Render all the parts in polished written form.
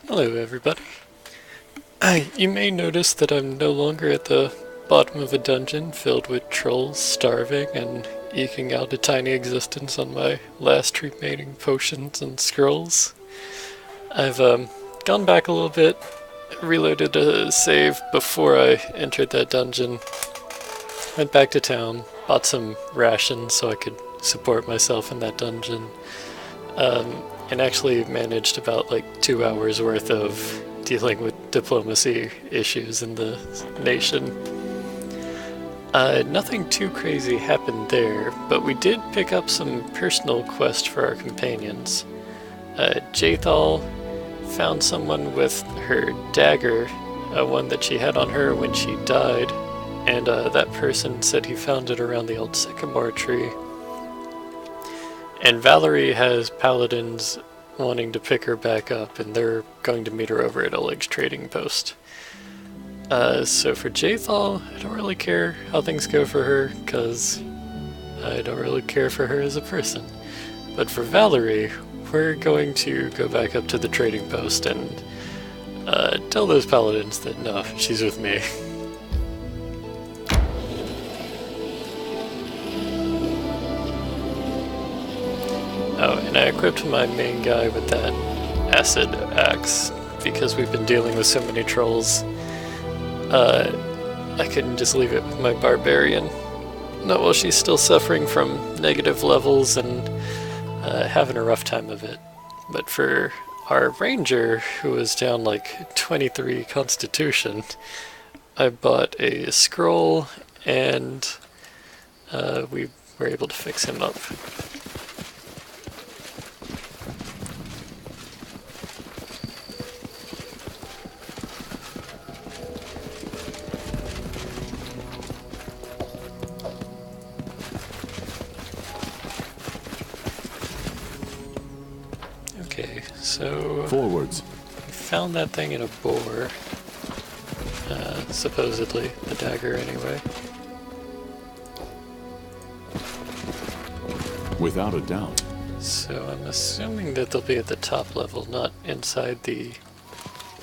Hello, everybody. You may notice that I'm no longer at the bottom of a dungeon filled with trolls starving and eking out a tiny existence on my last remaining potions and scrolls. I've gone back a little bit, reloaded a save before I entered that dungeon, went back to town, bought some rations so I could support myself in that dungeon, and actually managed about like 2 hours worth of dealing with diplomacy issues in the nation. Nothing too crazy happened there, but we did pick up some personal quests for our companions. Jaethal found someone with her dagger, one that she had on her when she died, and that person said he found it around the old sycamore tree. And Valerie has paladins wanting to pick her back up, and they're going to meet her over at Oleg's trading post. So for Jaethal, I don't really care how things go for her, because I don't really care for her as a person. But for Valerie, we're going to go back up to the trading post and tell those paladins that no, she's with me. Oh, and I equipped my main guy with that acid axe because we've been dealing with so many trolls. I couldn't just leave it with my barbarian. Not while she's still suffering from negative levels and having a rough time of it. But for our ranger, who was down like 23 constitution, I bought a scroll and we were able to fix him up. Okay, so forwards. We found that thing in a boar. Supposedly, the dagger anyway. Without a doubt. So I'm assuming that they'll be at the top level, not inside the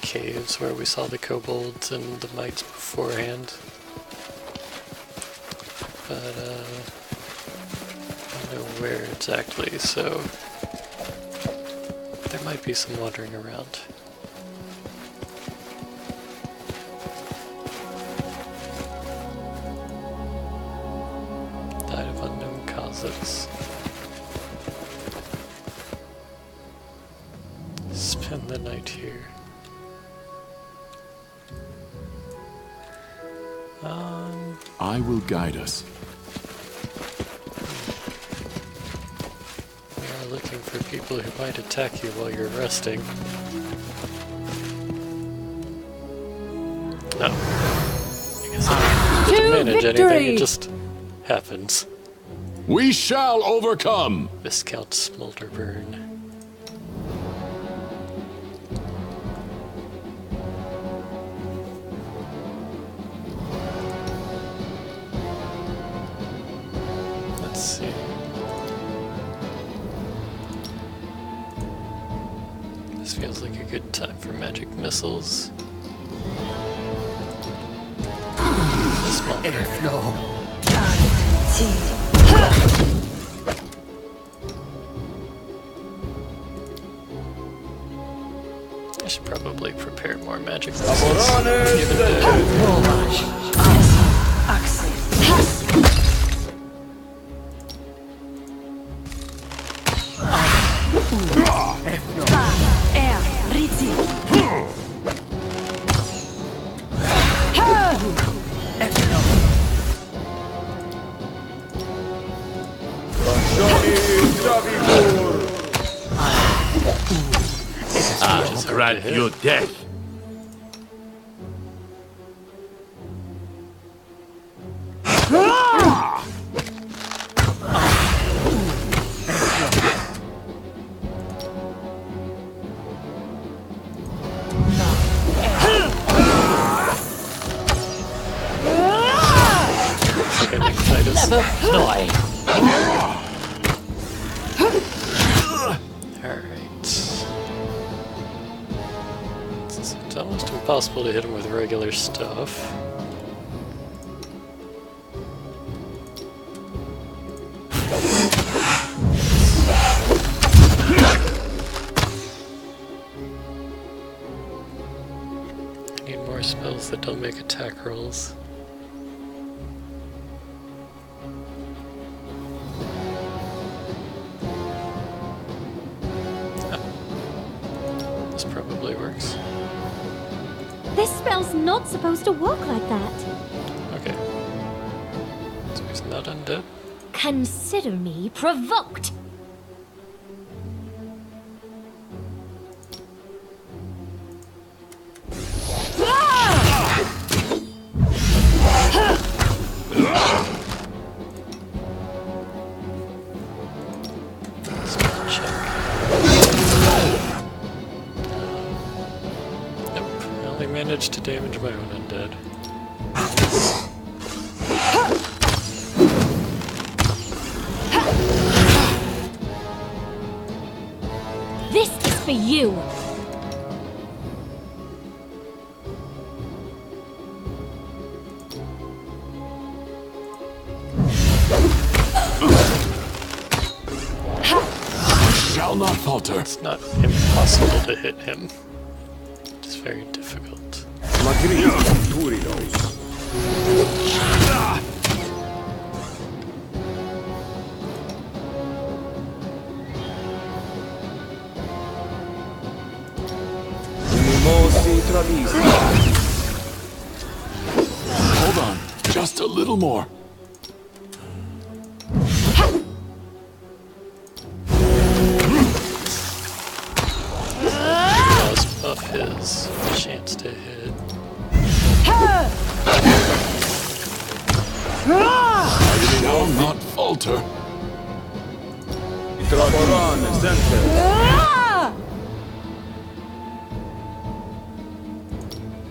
caves where we saw the kobolds and the mites beforehand. But I don't know where exactly, so there might be some wandering around. Died of unknown causes. Spend the night here. I will guide us. We are looking for people who might attack you while you're resting. No. I guess I don't have to manage anything, it just happens. We shall overcome! Viscount Smolderburn. Let's see. This feels like a good time for magic missiles. I should probably prepare more magic Grant your death. Alright. It's almost impossible to hit him with regular stuff. I need more spells that don't make attack rolls. This probably works. This spell's not supposed to work like that. Okay. So he's not undead? Consider me provoked. Let's double check. Nope. I only managed to damage my own undead. This is for you. Shall not falter. It's not impossible to hit him. It's very difficult. Hold on. Just a little more. Does buff his chance to hit. I shall not falter.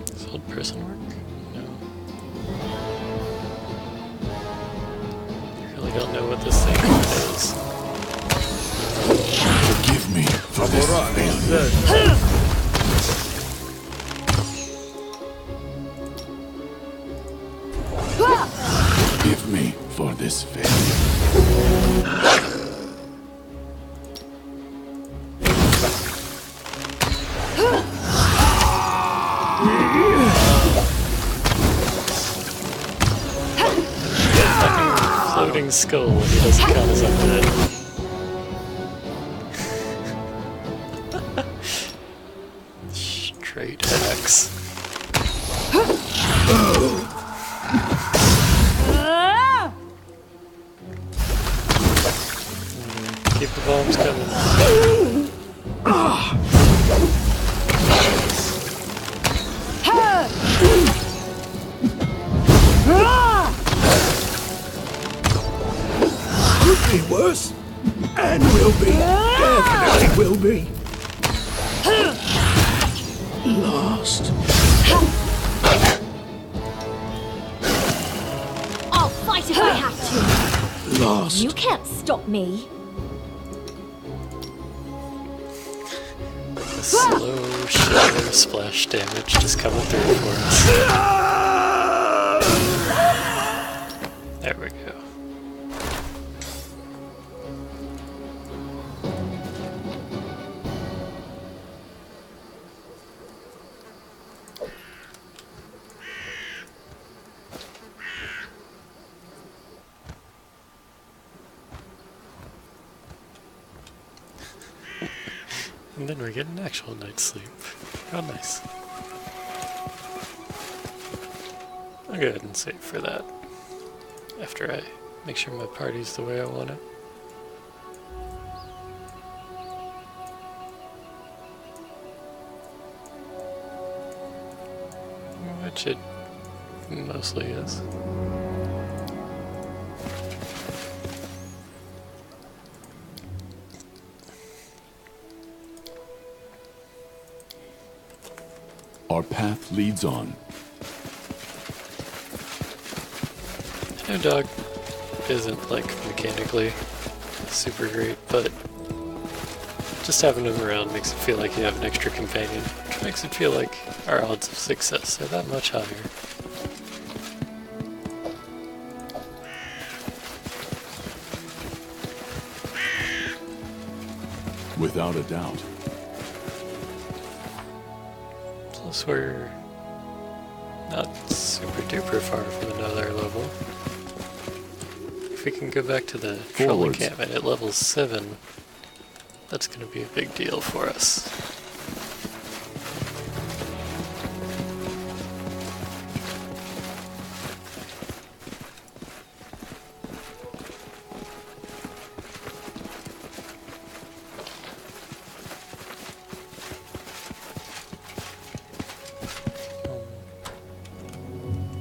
Does old person work? No. I really don't know what this thing is. Forgive me for this failure. Forgive me for this failure. Floating skull when he doesn't count as undead. Straight axe. Keep the bombs coming. Could be worse, and will be. Definitely will be. Lost. I'll fight if I have to. Lost. You can't stop me. The slow shadow splash damage just coming through for us. There we go. And then we get an actual night's sleep. How nice. I'll go ahead and save for that. After I make sure my party's the way I want it. Which it mostly is. Our path leads on. No dog isn't like mechanically super great, but just having him around makes it feel like you have an extra companion. Makes it feel like our odds of success are that much higher. Without a doubt. Plus we're not super duper far from another level. If we can go back to the troll Forwards. encampment at level 7, that's going to be a big deal for us.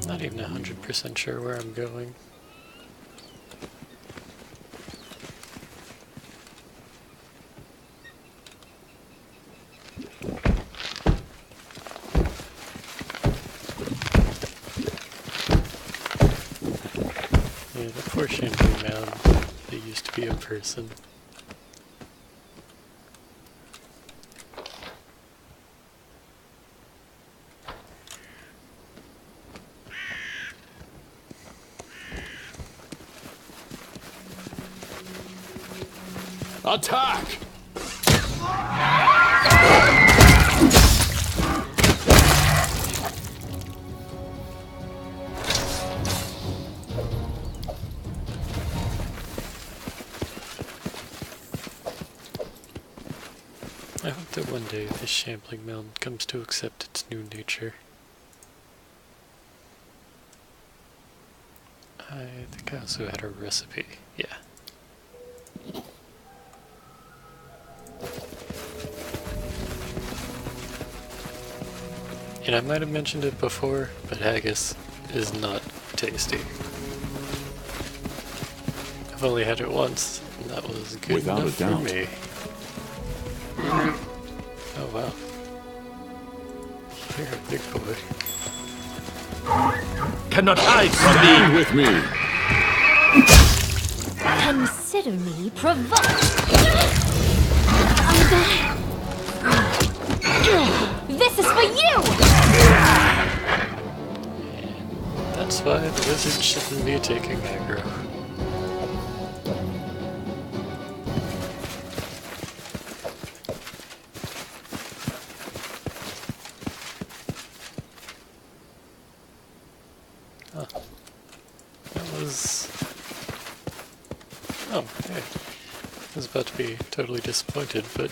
Not even 100% sure where I'm going. Yeah, the poor Champagne Mound, they used to be a person. Attack! I hope that one day this shambling mountain comes to accept its new nature. I think I also had a recipe, yeah. And I might have mentioned it before, but haggis is not tasty. I've only had it once, and that was good Without enough a doubt. for me. Oh wow. You're a big boy. Cannot hide from Stand me! with me! Consider me provoked. This is for you! That's why the wizard shouldn't be taking aggro. Oh. That was... Oh, hey. I was about to be totally disappointed, but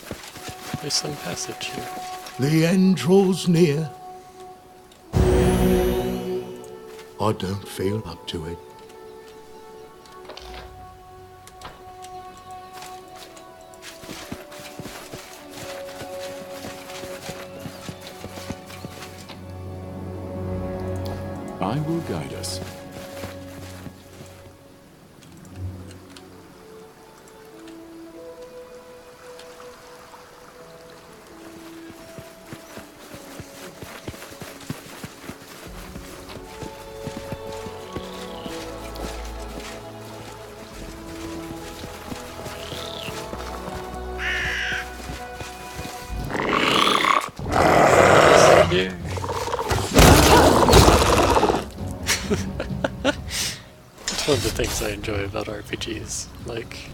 there's some passage here. The end draws near. I don't feel up to it. I will guide us. Yeah. It's one of the things I enjoy about RPGs. Like,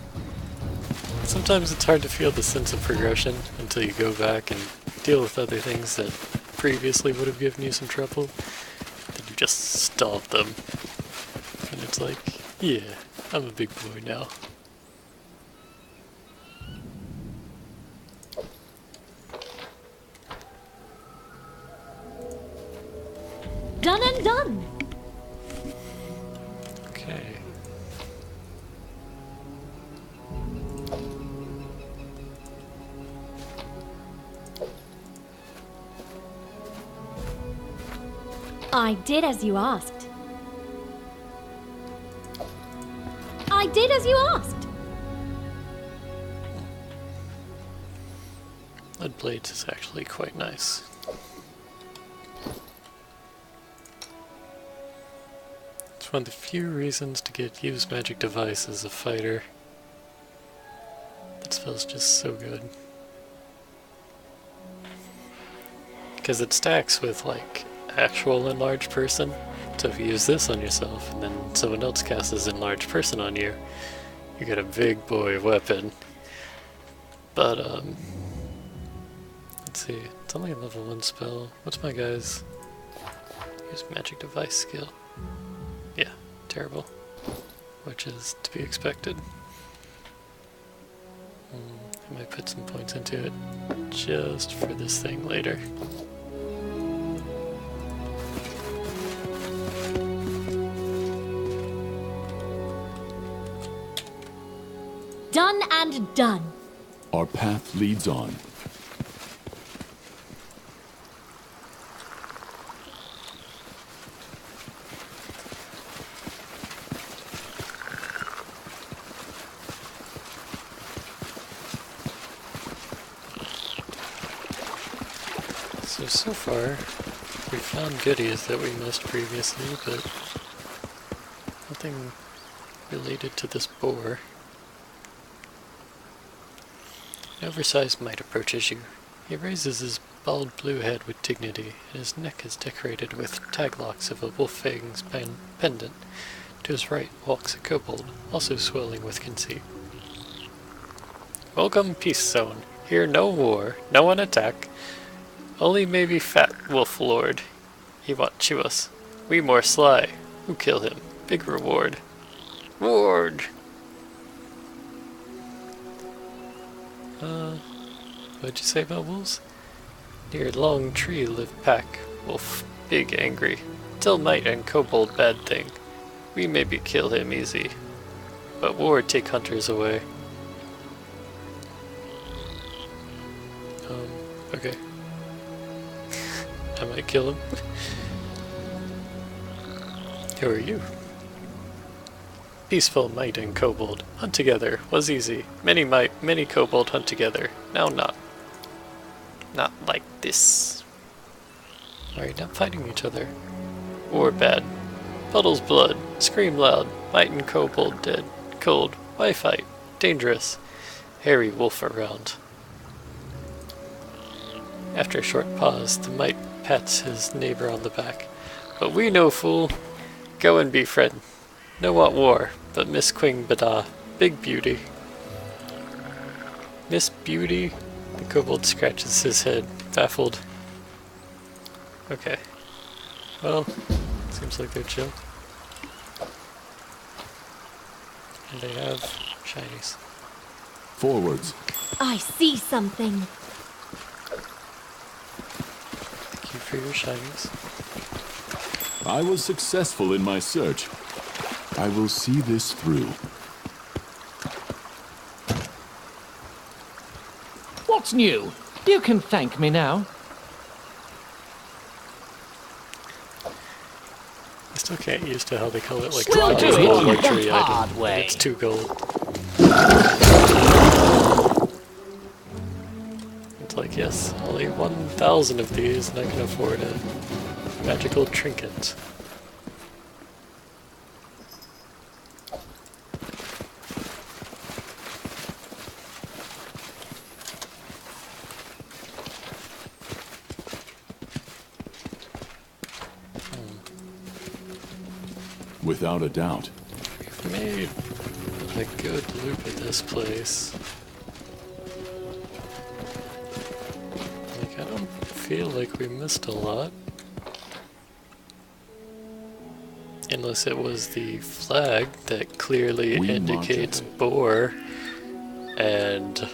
sometimes it's hard to feel the sense of progression until you go back and deal with other things that previously would have given you some trouble. Then you just stalled them. And it's like, yeah, I'm a big boy now. Done and done. Okay. I did as you asked. I did as you asked. Lead blades is actually quite nice. It's one of the few reasons to use magic device as a fighter. That feels just so good. Because it stacks with, like, actual enlarged person. So if you use this on yourself, and then someone else casts enlarged person on you, you get a big boy weapon. But, let's see, it's only a level 1 spell. What's my guy's? Use magic device skill. Yeah, terrible. Which is to be expected. I might put some points into it just for this thing later. Done and done. Our path leads on. So far, we found goodies that we missed previously, but nothing related to this boar. An oversized mite approaches you. He raises his bald blue head with dignity, and his neck is decorated with taglocks of a wolf fang's pendant. To his right walks a kobold, also swelling with conceit. Welcome, Peace Zone. Here no war, no one attack. Only maybe fat wolf lord. He want chew us. We more sly. Who kill him? Big reward. Ward! What'd you say about wolves? Near long tree live pack. Wolf, big angry. Tell might and kobold bad thing. We maybe kill him easy. But war take hunters away. Okay. I might kill him. Who are you? Peaceful might and kobold. Hunt together. Was easy. Many might, many kobold hunt together. Now not. Not like this. Alright, not fighting each other. War bad. Puddles blood. Scream loud. Might and kobold dead. Cold. Why fight? Dangerous. Hairy wolf around. After a short pause, the mite pats his neighbor on the back. But we no fool. Go and be friend. No want war, but Miss Queen Bada. Big beauty. Miss Beauty? The kobold scratches his head, baffled. Okay. Well, seems like they're chill. And they have shinies. Forwards. I see something. Thank you for your shinies. I was successful in my search. I will see this through. What's new? You can thank me now. I still can't used to how they call it like We'll do it's it a the luxury hard item. way. And it's 2 gold. It's like, yes, only 1,000 of these and I can afford a magical trinket. Without a doubt. We've made a good loop at this place. Like, I don't feel like we missed a lot. Unless it was the flag that clearly We indicates wanted. boar. And...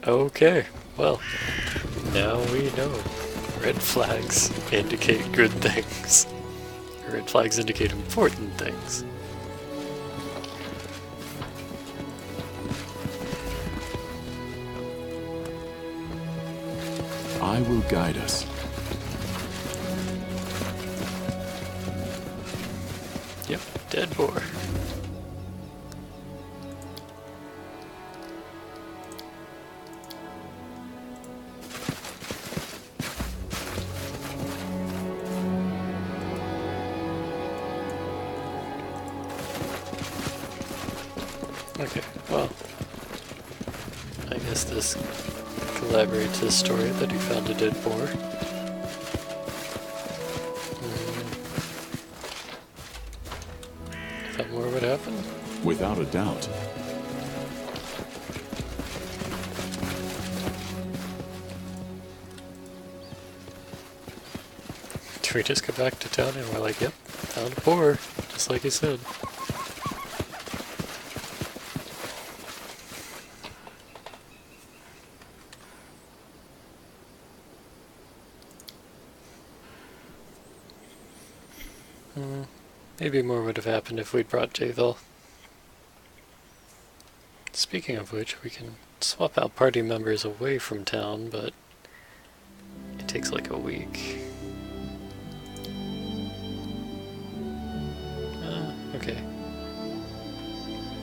okay, well, now we know. Red flags indicate good things. Red flags indicate important things. I will guide us. Yep, dead boar. Okay, well, I Is this collaborate to the story that he found a dead boar? Thought more would happen? Without a doubt. Do we just go back to town and we're like, yep, found a boar, just like he said. Maybe more would have happened if we'd brought Jaethal. Speaking of which, we can swap out party members away from town, but it takes like a week. Okay.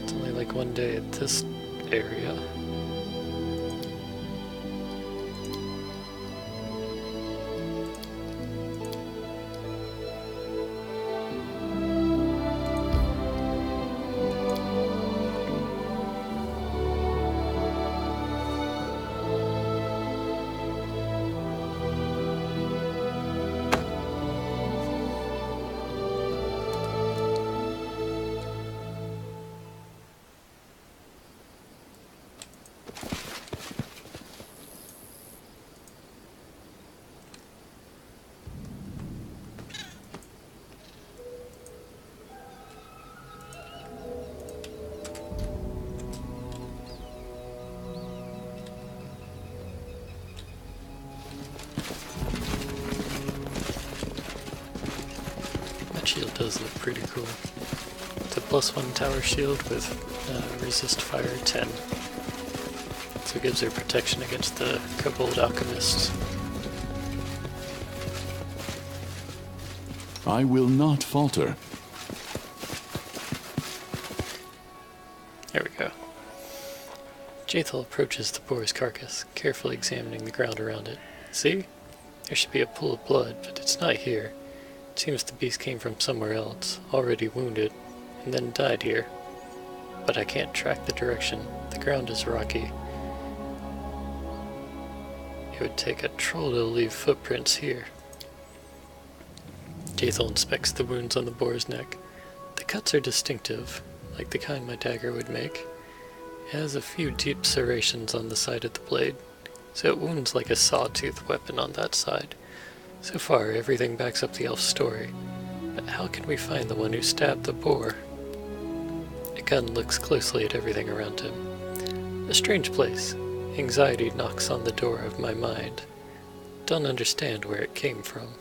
It's only like one day at this area. Shield does look pretty cool. It's a +1 tower shield with resist fire 10. So it gives her protection against the kobold alchemists. I will not falter. There we go. Jaethal approaches the boar's carcass, carefully examining the ground around it. See? There should be a pool of blood, but it's not here. It seems the beast came from somewhere else, already wounded, and then died here. But I can't track the direction. The ground is rocky. It would take a troll to leave footprints here. Jaethal inspects the wounds on the boar's neck. The cuts are distinctive, like the kind my dagger would make. It has a few deep serrations on the side of the blade, so it wounds like a sawtooth weapon on that side. So far, everything backs up the elf's story, but how can we find the one who stabbed the boar? A gun looks closely at everything around him. A strange place. Anxiety knocks on the door of my mind. Don't understand where it came from.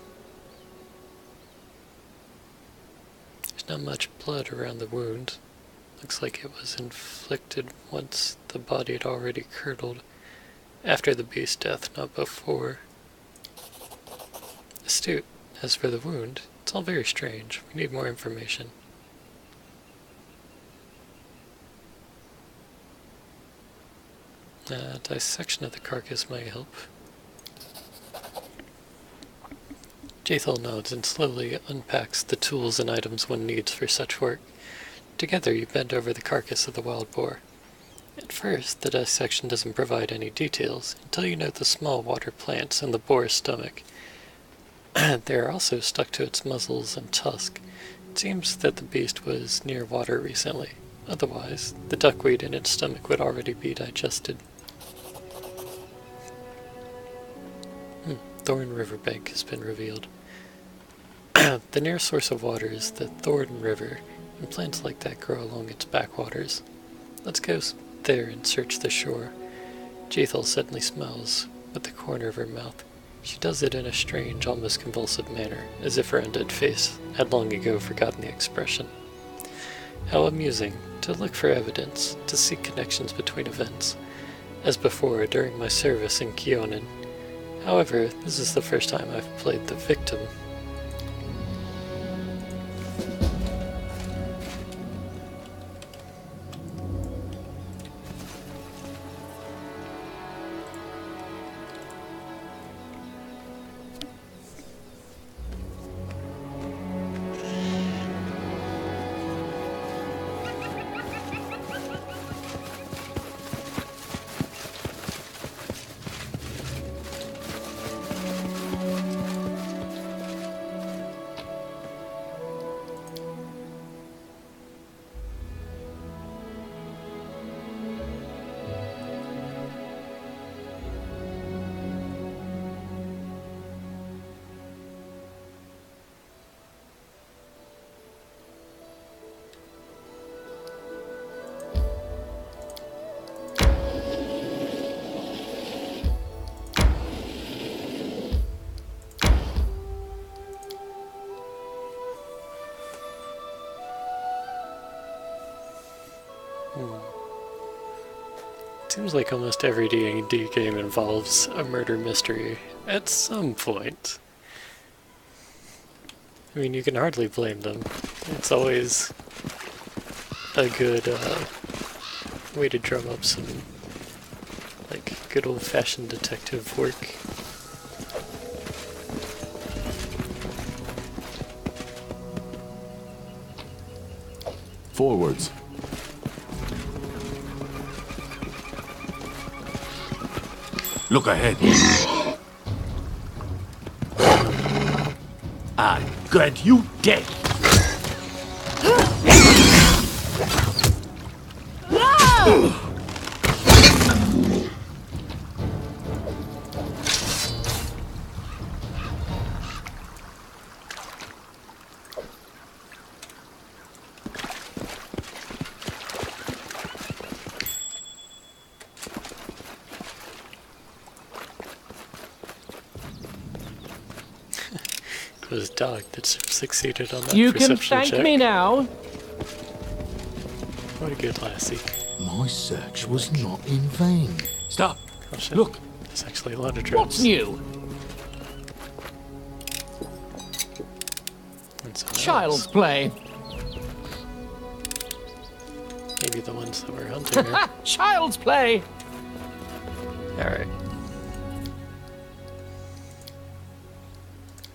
There's not much blood around the wound. Looks like it was inflicted once the body had already curdled. After the beast's death, not before. Astute. As for the wound, it's all very strange. We need more information. Dissection of the carcass might help. Jaethal nods and slowly unpacks the tools and items one needs for such work. Together you bend over the carcass of the wild boar. At first, the dissection doesn't provide any details until you note the small water plants in the boar's stomach. They are also stuck to its muzzles and tusk. It seems that the beast was near water recently. Otherwise, the duckweed in its stomach would already be digested. Thorn Riverbank has been revealed. The nearest source of water is the Thorn River, and plants like that grow along its backwaters. Let's go there and search the shore. Jaethal suddenly smiles with the corner of her mouth. She does it in a strange, almost convulsive manner, as if her undead face had long ago forgotten the expression. How amusing, to look for evidence, to seek connections between events, as before during my service in Kionin. However, this is the first time I've played the victim. seems like almost every D&D game involves a murder mystery at some point. I mean, you can hardly blame them. It's always a good way to drum up some, like, good old-fashioned detective work. Forwards. Look ahead. I grant you death. It was Dog that succeeded on that You can perception thank check. me now. What a good lassie. My search was not in vain. Stop. Oh shit. Look. There's actually a lot of drums. What's new? And someone Child's else. play. Maybe the ones that were hunting her. Child's play. Alright.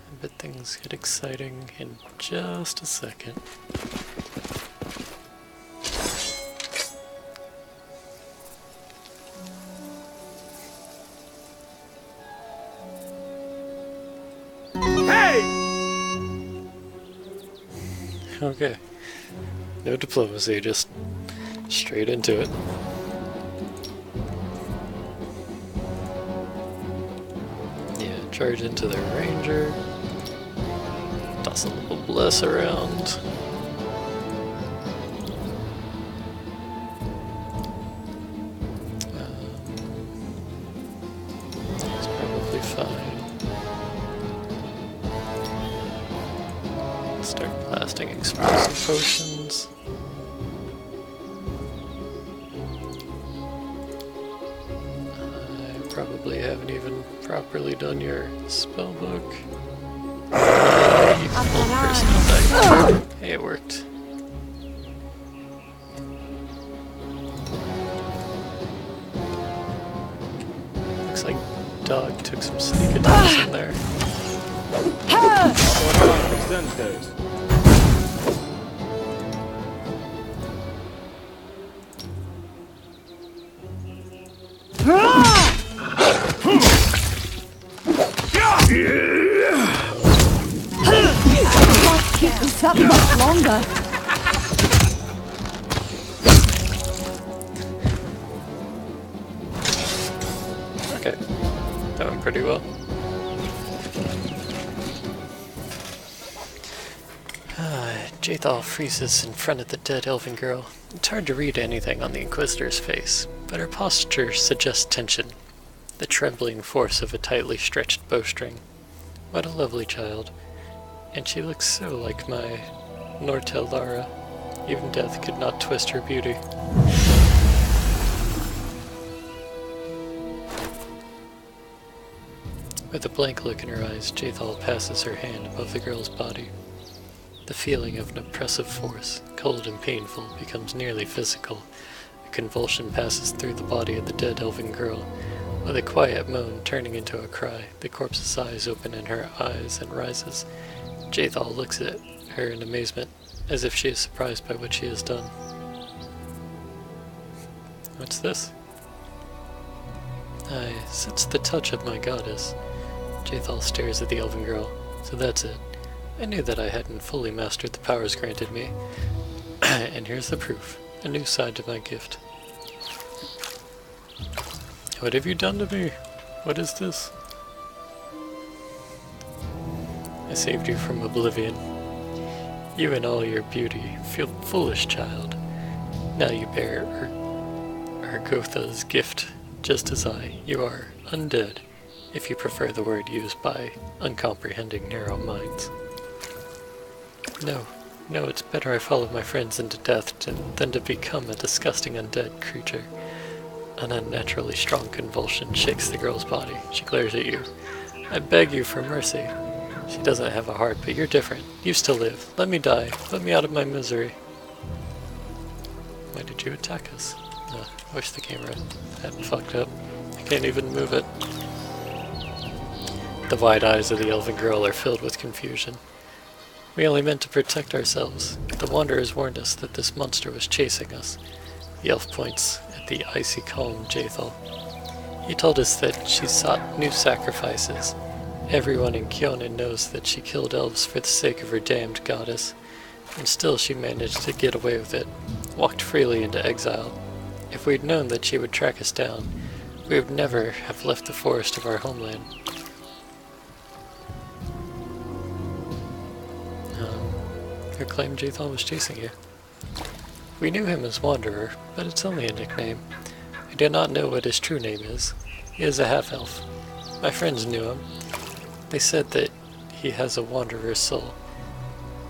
I bet things get exciting in just a second. Okay. No diplomacy, just straight into it. Yeah, charge into their ranger. Toss a little bless around. It's probably fine. Start blasting explosive potions. I probably haven't even properly done your spellbook. You full personal dice. Hey, it worked. Looks like Dog took some sneak attacks in there. Keep this up much longer. Okay, that went pretty well. Jaethal freezes in front of the dead elven girl. It's hard to read anything on the Inquisitor's face, but her posture suggests tension, the trembling force of a tightly stretched bowstring. What a lovely child. And she looks so like my Nortel Lara. Even death could not twist her beauty. With a blank look in her eyes, Jaethal passes her hand above the girl's body. The feeling of an oppressive force, cold and painful, becomes nearly physical. A convulsion passes through the body of the dead elven girl. With a quiet moan turning into a cry, the corpse's eyes open in her eyes and rises. Jaethal looks at her in amazement, as if she is surprised by what she has done. What's this? I sense the touch of my goddess. Jaethal stares at the elven girl. So that's it. I knew that I hadn't fully mastered the powers granted me. And here's the proof. A new side to my gift. What have you done to me? What is this? I saved you from oblivion. You and all your beauty feel foolish, child. Now you bear Argotha's gift, just as I. You are undead, if you prefer the word used by uncomprehending narrow minds. No, it's better I follow my friends into death than to become a disgusting undead creature. An unnaturally strong convulsion shakes the girl's body. She glares at you. I beg you for mercy. She doesn't have a heart, but you're different. You still live. Let me die. Let me out of my misery. Why did you attack us? I wish the camera hadn't fucked up. I can't even move it. The wide eyes of the elven girl are filled with confusion. We only meant to protect ourselves. The Wanderers warned us that this monster was chasing us. The elf points at the icy calm Jaethal. He told us that she sought new sacrifices. Everyone in Kyonin knows that she killed elves for the sake of her damned goddess, and still she managed to get away with it, walked freely into exile. If we'd known that she would track us down, we would never have left the forest of our homeland. Who claimed Jaethal was chasing you? We knew him as Wanderer, but it's only a nickname. I do not know what his true name is. He is a half-elf. My friends knew him. They said that he has a wanderer's soul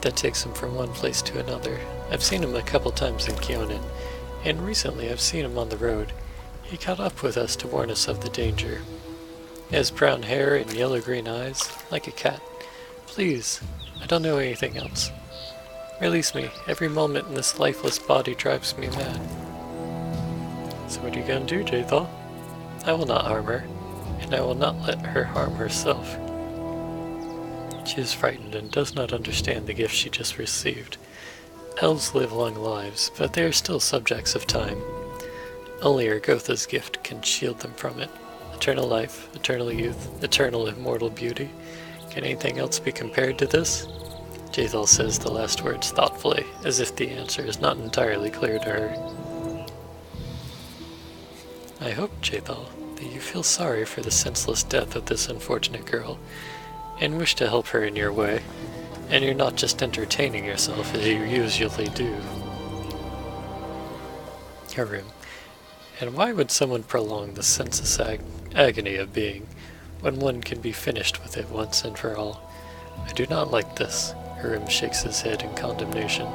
that takes him from one place to another. I've seen him a couple times in Kyonin, and recently I've seen him on the road. He caught up with us to warn us of the danger. He has brown hair and yellow-green eyes, like a cat. Please, I don't know anything else. Release me. Every moment in this lifeless body drives me mad. So what are you gonna do, Jaethal? I will not harm her, and I will not let her harm herself. She is frightened and does not understand the gift she just received. Elves live long lives, but they are still subjects of time. Only Urgotha's gift can shield them from it. Eternal life, eternal youth, eternal immortal beauty. Can anything else be compared to this? Jaethal says the last words thoughtfully, as if the answer is not entirely clear to her. I hope, Jaethal, that you feel sorry for the senseless death of this unfortunate girl, and wish to help her in your way, and you're not just entertaining yourself as you usually do. Her room. And why would someone prolong the senseless agony of being, when one can be finished with it once and for all? I do not like this. Hiram shakes his head in condemnation.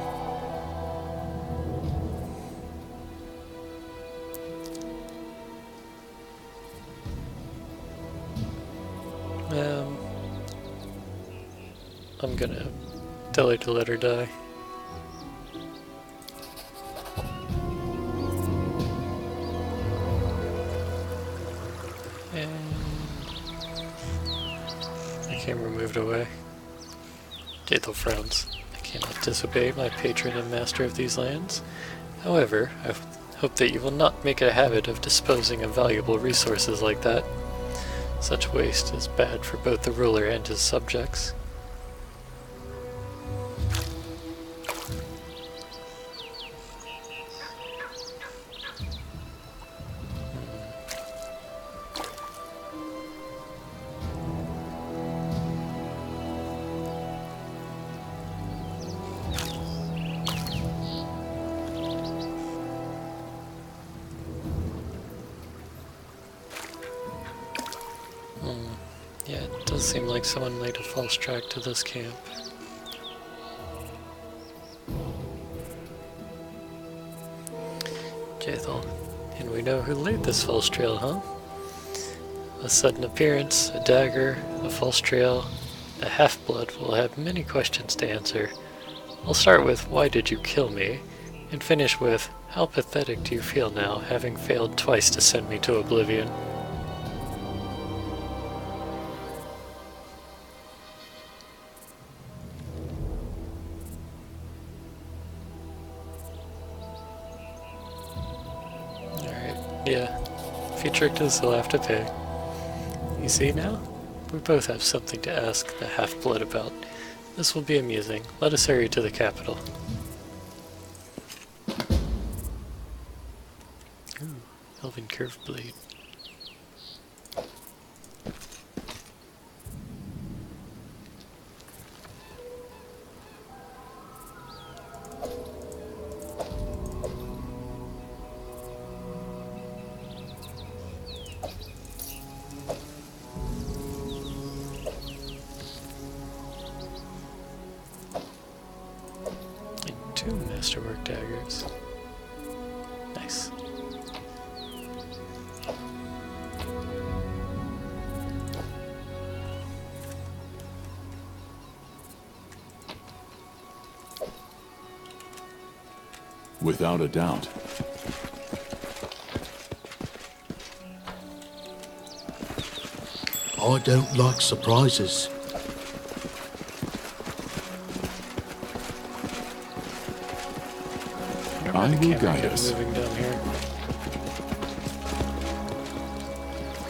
I'm gonna tell her to let her die. And the camera moved away. Jaethal frowns. I cannot disobey my patron and master of these lands. However, I hope that you will not make a habit of disposing of valuable resources like that. Such waste is bad for both the ruler and his subjects. Yeah, it does seem like someone laid a false track to this camp. Jaethal, and we know who laid this false trail, huh? A sudden appearance, a dagger, a false trail. The half-blood will have many questions to answer. I'll start with, why did you kill me? And finish with, how pathetic do you feel now, having failed twice to send me to oblivion? Yeah, if you tricked us, he'll have to pay. You see now? We both have something to ask the half-blood about. This will be amusing. Let us hurry to the capital. Ooh, elven curved blade. Two masterwork daggers. Nice. Without a doubt. I don't like surprises. I will guide us. Moving down here.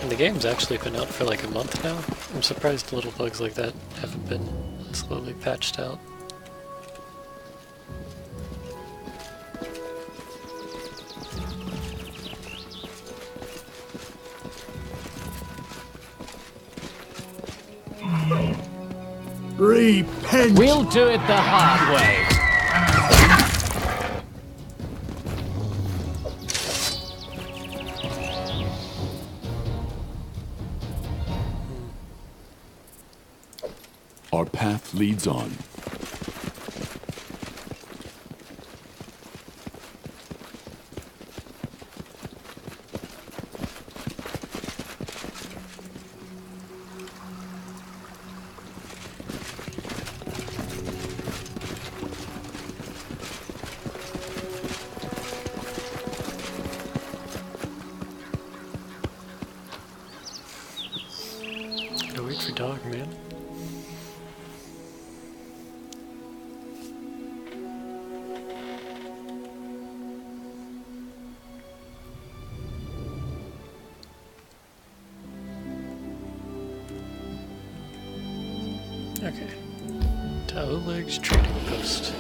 And the game's actually been out for like a month now. I'm surprised little bugs like that haven't been slowly patched out. Repent! We'll do it the hard way. Our path leads on. Gotta wait for dog, man. Okay. Legs Trading Post.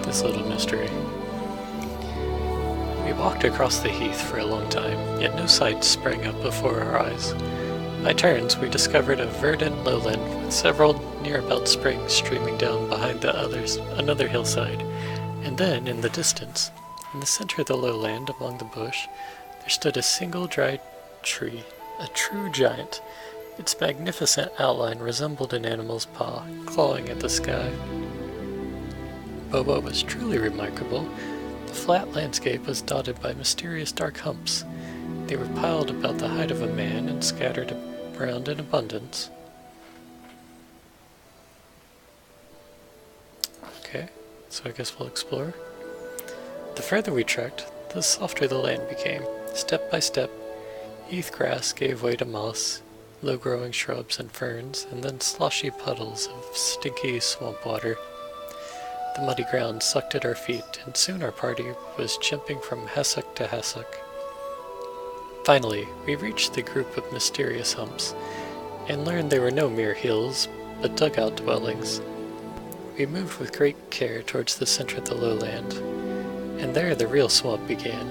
This little mystery. We walked across the heath for a long time, yet no sight sprang up before our eyes. By turns, we discovered a verdant lowland with several near-about springs streaming down behind the others, another hillside, and then, in the distance, in the center of the lowland among the bush, there stood a single dry tree, a true giant. Its magnificent outline resembled an animal's paw, clawing at the sky. But what was truly remarkable, the flat landscape was dotted by mysterious dark humps. They were piled about the height of a man and scattered around in abundance. Okay, so I guess we'll explore. The further we trekked, the softer the land became. Step by step, heath grass gave way to moss, low-growing shrubs and ferns, and then sloshy puddles of stinky swamp water. The muddy ground sucked at our feet, and soon our party was jumping from hassock to hassock. Finally, we reached the group of mysterious humps, and learned they were no mere hills, but dugout dwellings. We moved with great care towards the center of the lowland, and there the real swamp began.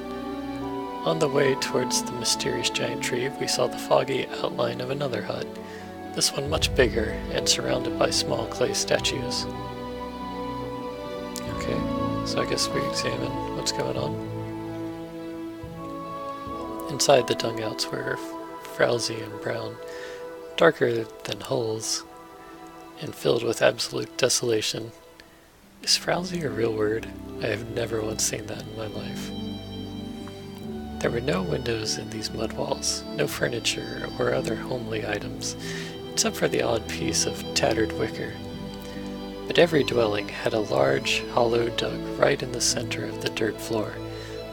On the way towards the mysterious giant tree, we saw the foggy outline of another hut, this one much bigger and surrounded by small clay statues. Okay, so I guess we examine what's going on. Inside the dugouts were frowsy and brown, darker than holes, and filled with absolute desolation. Is frowsy a real word? I have never once seen that in my life. There were no windows in these mud walls, no furniture or other homely items, except for the odd piece of tattered wicker. But every dwelling had a large, hollow dug right in the center of the dirt floor,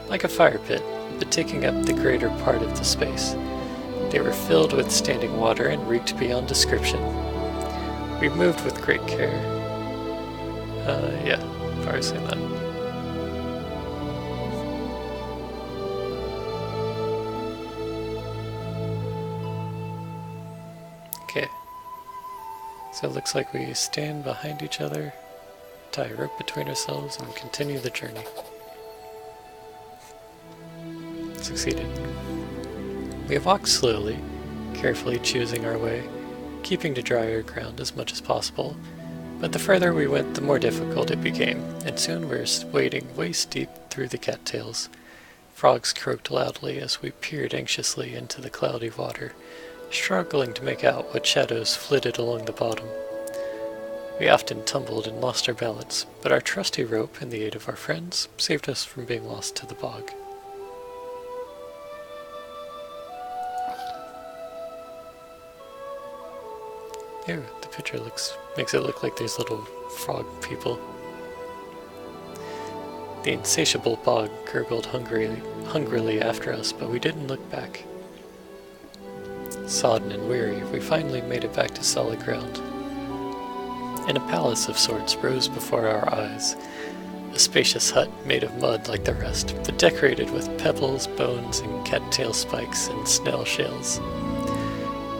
like a fire pit, but taking up the greater part of the space. They were filled with standing water and reeked beyond description. We moved with great care. Yeah, if I was saying that. Okay. So it looks like we stand behind each other, tie a rope between ourselves, and continue the journey. Succeeded. We have walked slowly, carefully choosing our way, keeping to drier ground as much as possible, but the further we went, the more difficult it became, and soon we were wading waist deep through the cattails. Frogs croaked loudly as we peered anxiously into the cloudy water, struggling to make out what shadows flitted along the bottom. We often tumbled and lost our balance, but our trusty rope and the aid of our friends saved us from being lost to the bog. Ew, the picture makes it look like these little frog people. The insatiable bog gurgled hungrily after us, but we didn't look back. Sodden and weary, we finally made it back to solid ground. And a palace of sorts rose before our eyes, a spacious hut made of mud like the rest, but decorated with pebbles, bones, and cattail spikes and snail shells.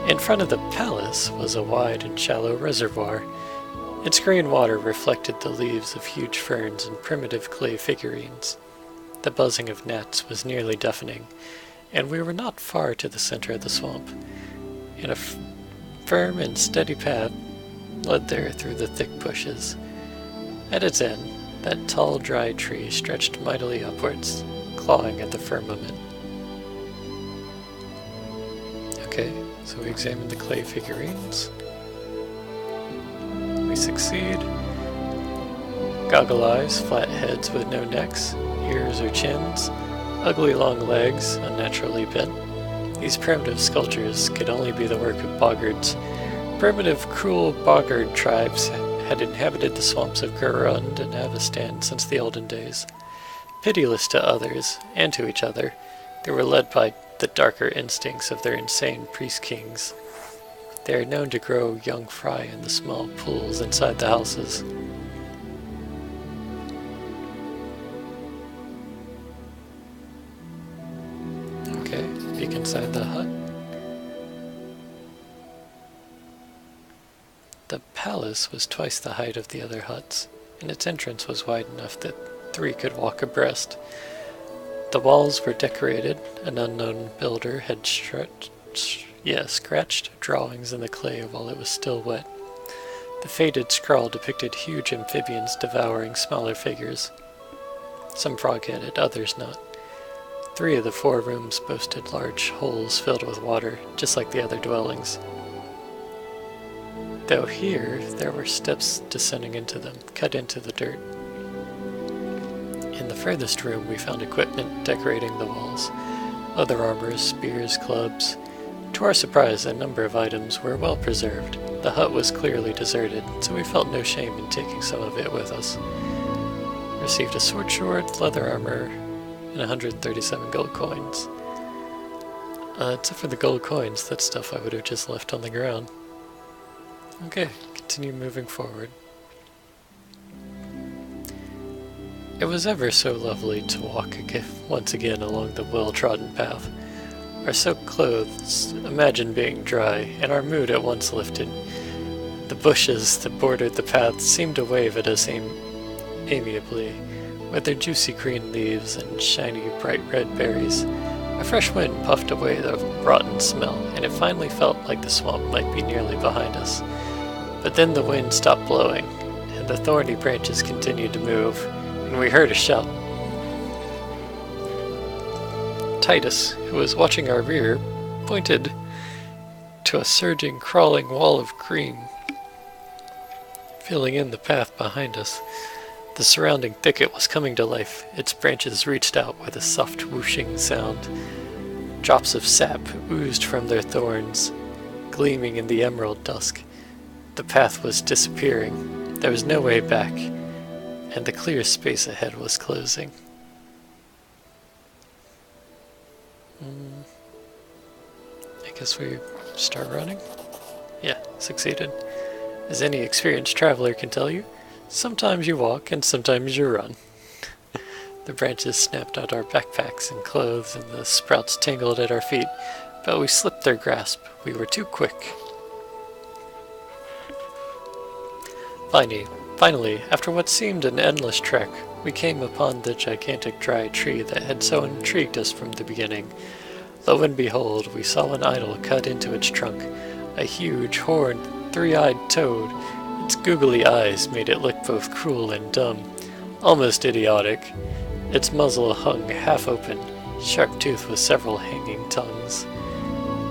In front of the palace was a wide and shallow reservoir. Its green water reflected the leaves of huge ferns and primitive clay figurines. The buzzing of gnats was nearly deafening, and we were not far to the center of the swamp. And a firm and steady path led there through the thick bushes. At its end, that tall, dry tree stretched mightily upwards, clawing at the firmament. Okay, so we examine the clay figurines. We succeed. Goggle eyes, flat heads with no necks, ears or chins, ugly long legs, unnaturally bent. These primitive sculptures could only be the work of boggards. Primitive, cruel boggard tribes had inhabited the swamps of Gurund and Avestan since the olden days. Pitiless to others, and to each other, they were led by the darker instincts of their insane priest-kings. They are known to grow young fry in the small pools inside the houses. Okay, peek inside the hut. The palace was twice the height of the other huts, and its entrance was wide enough that 3 could walk abreast. The walls were decorated. An unknown builder had scratched drawings in the clay while it was still wet. The faded scrawl depicted huge amphibians devouring smaller figures. Some frog-headed, others not. 3 of the 4 rooms boasted large holes filled with water, just like the other dwellings. Though here, there were steps descending into them, cut into the dirt. In the furthest room, we found equipment decorating the walls. Leather armors, spears, clubs. To our surprise, a number of items were well preserved. The hut was clearly deserted, so we felt no shame in taking some of it with us. Received a sword, leather armor, and 137 gold coins. Except for the gold coins, that stuff I would have just left on the ground. Okay, continue moving forward. It was ever so lovely to walk once again along the well-trodden path. Our soaked clothes imagined being dry, and our mood at once lifted. The bushes that bordered the path seemed to wave at us amiably, with their juicy green leaves and shiny bright red berries. A fresh wind puffed away the rotten smell, and it finally felt like the swamp might be nearly behind us. But then the wind stopped blowing, and the thorny branches continued to move, and we heard a shout. Titus, who was watching our rear, pointed to a surging, crawling wall of green, filling in the path behind us. The surrounding thicket was coming to life. Its branches reached out with a soft whooshing sound. Drops of sap oozed from their thorns, gleaming in the emerald dusk. The path was disappearing. There was no way back, and the clear space ahead was closing. I guess we start running? Yeah, succeeded. As any experienced traveler can tell you, sometimes you walk and sometimes you run. The branches snapped out our backpacks and clothes, and the sprouts tangled at our feet, but we slipped their grasp. We were too quick. Finally, after what seemed an endless trek, we came upon the gigantic dry tree that had so intrigued us from the beginning. Lo and behold, we saw an idol cut into its trunk, a huge, horned, 3-eyed toad. Its googly eyes made it look both cruel and dumb, almost idiotic. Its muzzle hung half open, sharp toothed with several hanging tongues.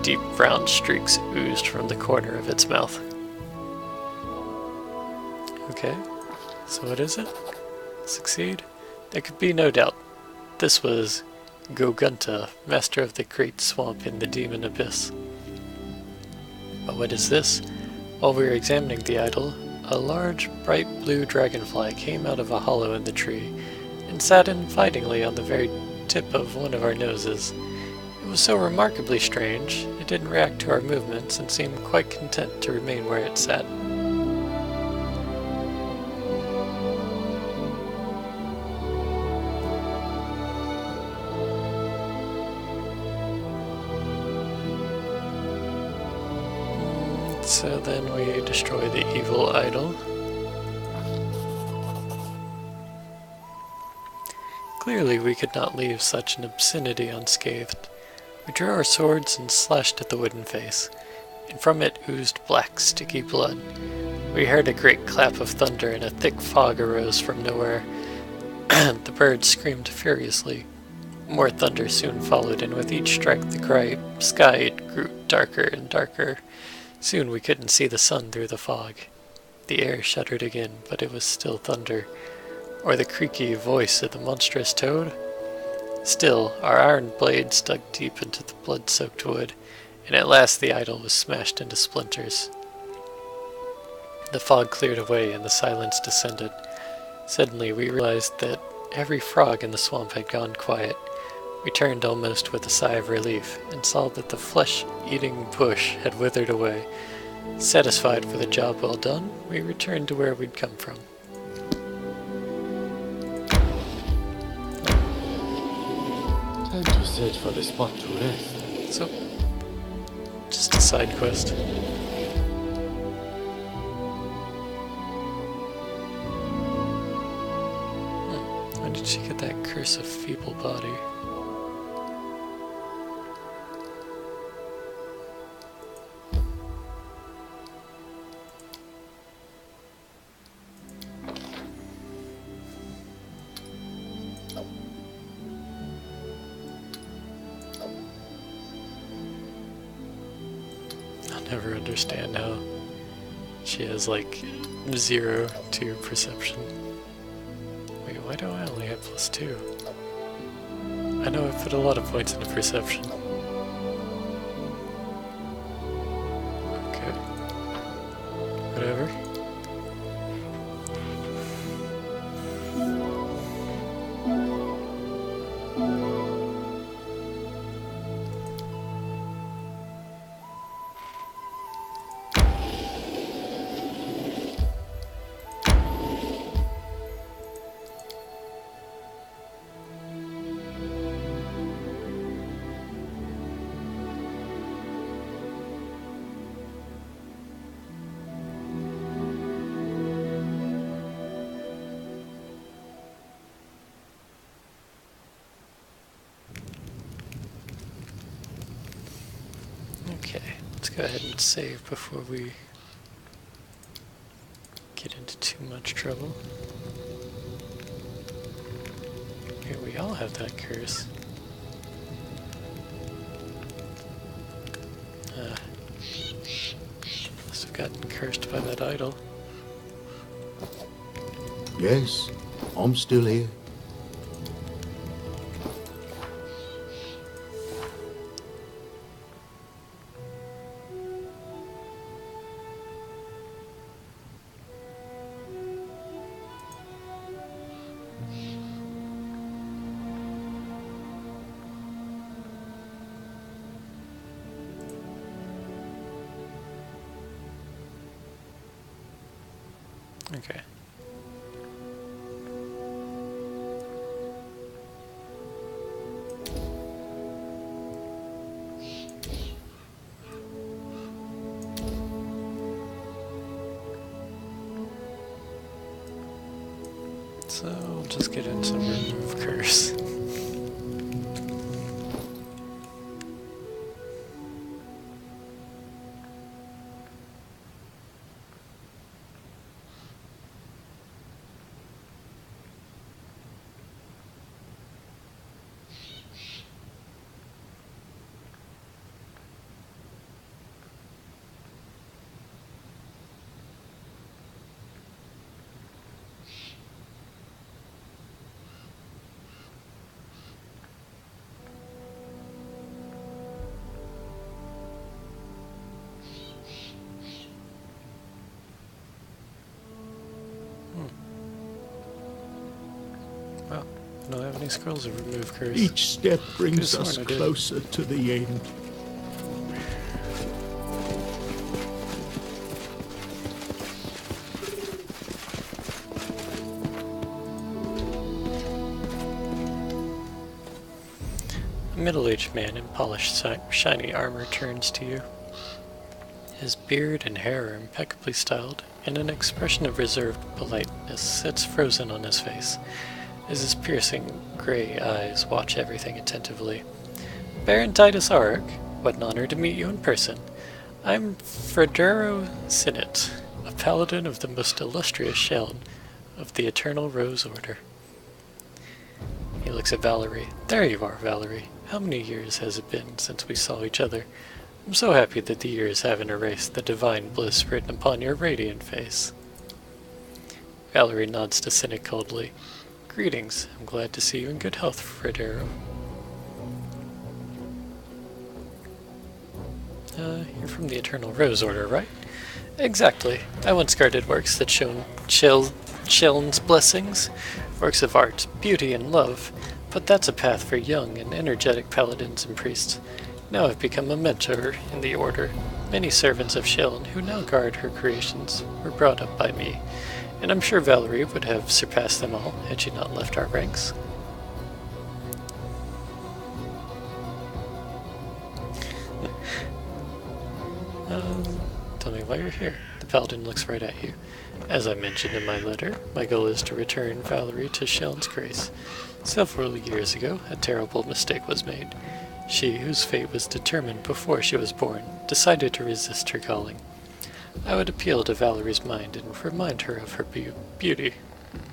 Deep brown streaks oozed from the corner of its mouth. Okay, so what is it? Succeed? There could be no doubt. This was Gogunta, master of the great swamp in the demon abyss. But what is this? While we were examining the idol, a large, bright blue dragonfly came out of a hollow in the tree and sat invitingly on the very tip of one of our noses. It was so remarkably strange, it didn't react to our movements and seemed quite content to remain where it sat. So then we destroy the evil idol. Clearly we could not leave such an obscenity unscathed. We drew our swords and slashed at the wooden face, and from it oozed black, sticky blood. We heard a great clap of thunder and a thick fog arose from nowhere. The birds screamed furiously. More thunder soon followed, and with each strike the sky grew darker and darker. Soon we couldn't see the sun through the fog. The air shuddered again, but it was still thunder. Or the creaky voice of the monstrous toad? Still, our iron blades dug deep into the blood-soaked wood, and at last the idol was smashed into splinters. The fog cleared away and the silence descended. Suddenly we realized that every frog in the swamp had gone quiet. We turned almost with a sigh of relief, and saw that the flesh-eating bush had withered away. Satisfied with a job well done, we returned to where we'd come from. Time to search for the spot to rest. So, just a side quest. When did she get that curse of feeble body? Never understand how she has like 0 to perception. Wait, why do I only have +2? I know I put a lot of points into perception. Okay. Whatever. Okay, let's go ahead and save before we get into too much trouble. Here, we all have that curse. Must have gotten cursed by that idol. Yes, I'm still here. Okay. So we'll just get into remove curse. I don't have any scrolls of remove curse. Each step brings Could've us sworn I did. closer to the end. A middle-aged man in polished, shiny armor turns to you. His beard and hair are impeccably styled, and an expression of reserved politeness sits frozen on his face, as his piercing gray eyes watch everything attentively. Baron Titus Auric, what an honor to meet you in person. I'm Fredero Sinnet, a paladin of the most illustrious Sheln of the Eternal Rose Order. He looks at Valerie. There you are, Valerie. How many years has it been since we saw each other? I'm so happy that the years haven't erased the divine bliss written upon your radiant face. Valerie nods to Sinnet coldly. Greetings. I'm glad to see you in good health, Fredero. You're from the Eternal Rose Order, right? Exactly. I once guarded works that shone Sheln's blessings, works of art, beauty, and love, but that's a path for young and energetic paladins and priests. Now I've become a mentor in the Order. Many servants of Sheln who now guard her creations were brought up by me, and I'm sure Valerie would have surpassed them all had she not left our ranks. Tell me why you're here. The paladin looks right at you. As I mentioned in my letter, my goal is to return Valerie to Sheln's grace. Several years ago, a terrible mistake was made. She, whose fate was determined before she was born, decided to resist her calling. I would appeal to Valerie's mind and remind her of her beauty.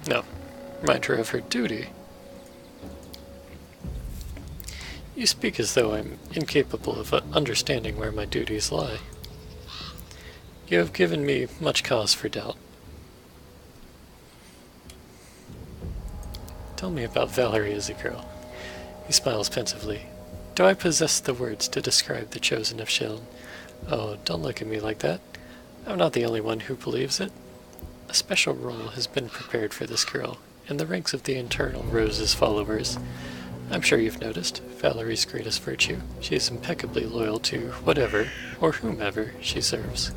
No, remind her of her duty. You speak as though I'm incapable of understanding where my duties lie. You have given me much cause for doubt. Tell me about Valerie as a girl. He smiles pensively. Do I possess the words to describe the chosen of Sheln? Oh, don't look at me like that. I'm not the only one who believes it. A special role has been prepared for this girl, in the ranks of the Eternal Rose's followers. I'm sure you've noticed Valerie's greatest virtue. She is impeccably loyal to whatever, or whomever, she serves.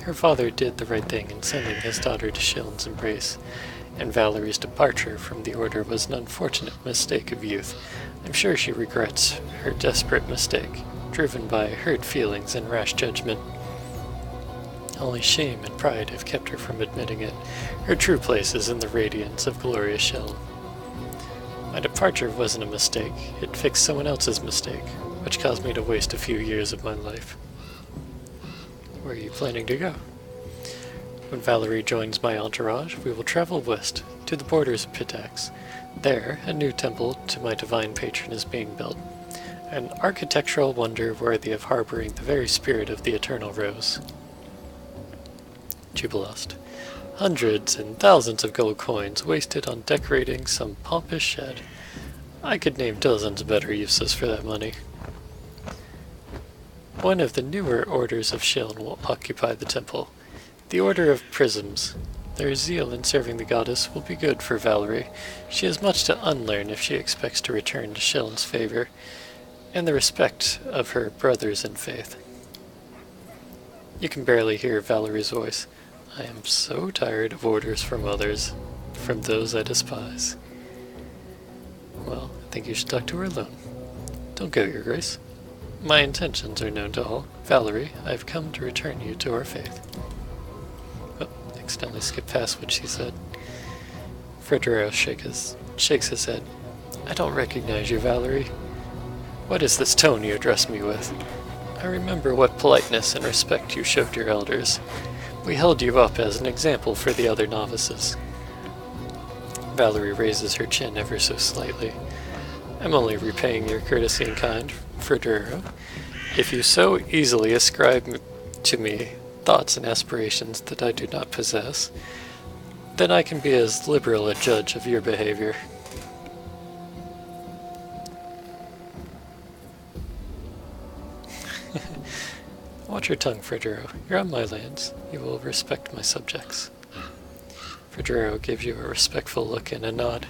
Her father did the right thing in sending his daughter to Sheln's embrace, and Valerie's departure from the Order was an unfortunate mistake of youth. I'm sure she regrets her desperate mistake, driven by hurt feelings and rash judgment. Only shame and pride have kept her from admitting it. Her true place is in the radiance of glorious Sheln. My departure wasn't a mistake. It fixed someone else's mistake, which caused me to waste a few years of my life. Where are you planning to go? When Valerie joins my entourage, we will travel west, to the borders of Pitax. There, a new temple to my divine patron is being built. An architectural wonder worthy of harboring the very spirit of the Eternal Rose. Jubilost. Hundreds and thousands of gold coins wasted on decorating some pompous shed. I could name dozens better uses for that money. One of the newer orders of Sheln will occupy the temple. The Order of Prisms. Their zeal in serving the goddess will be good for Valerie. She has much to unlearn if she expects to return to Sheln's favor, and the respect of her brothers in faith. You can barely hear Valerie's voice. I am so tired of orders from others, from those I despise. Well, I think you should talk to her alone. Don't go, Your Grace. My intentions are known to all. Valerie, I have come to return you to our faith. Oh, accidentally skipped past what she said. Fredero shakes his head. I don't recognize you, Valerie. What is this tone you address me with? I remember what politeness and respect you showed your elders. We held you up as an example for the other novices. Valerie raises her chin ever so slightly. I'm only repaying your courtesy in kind, Fredero. If you so easily ascribe to me thoughts and aspirations that I do not possess, then I can be as liberal a judge of your behavior. Watch your tongue, Fredero. You're on my lands. You will respect my subjects. Fredero gives you a respectful look and a nod.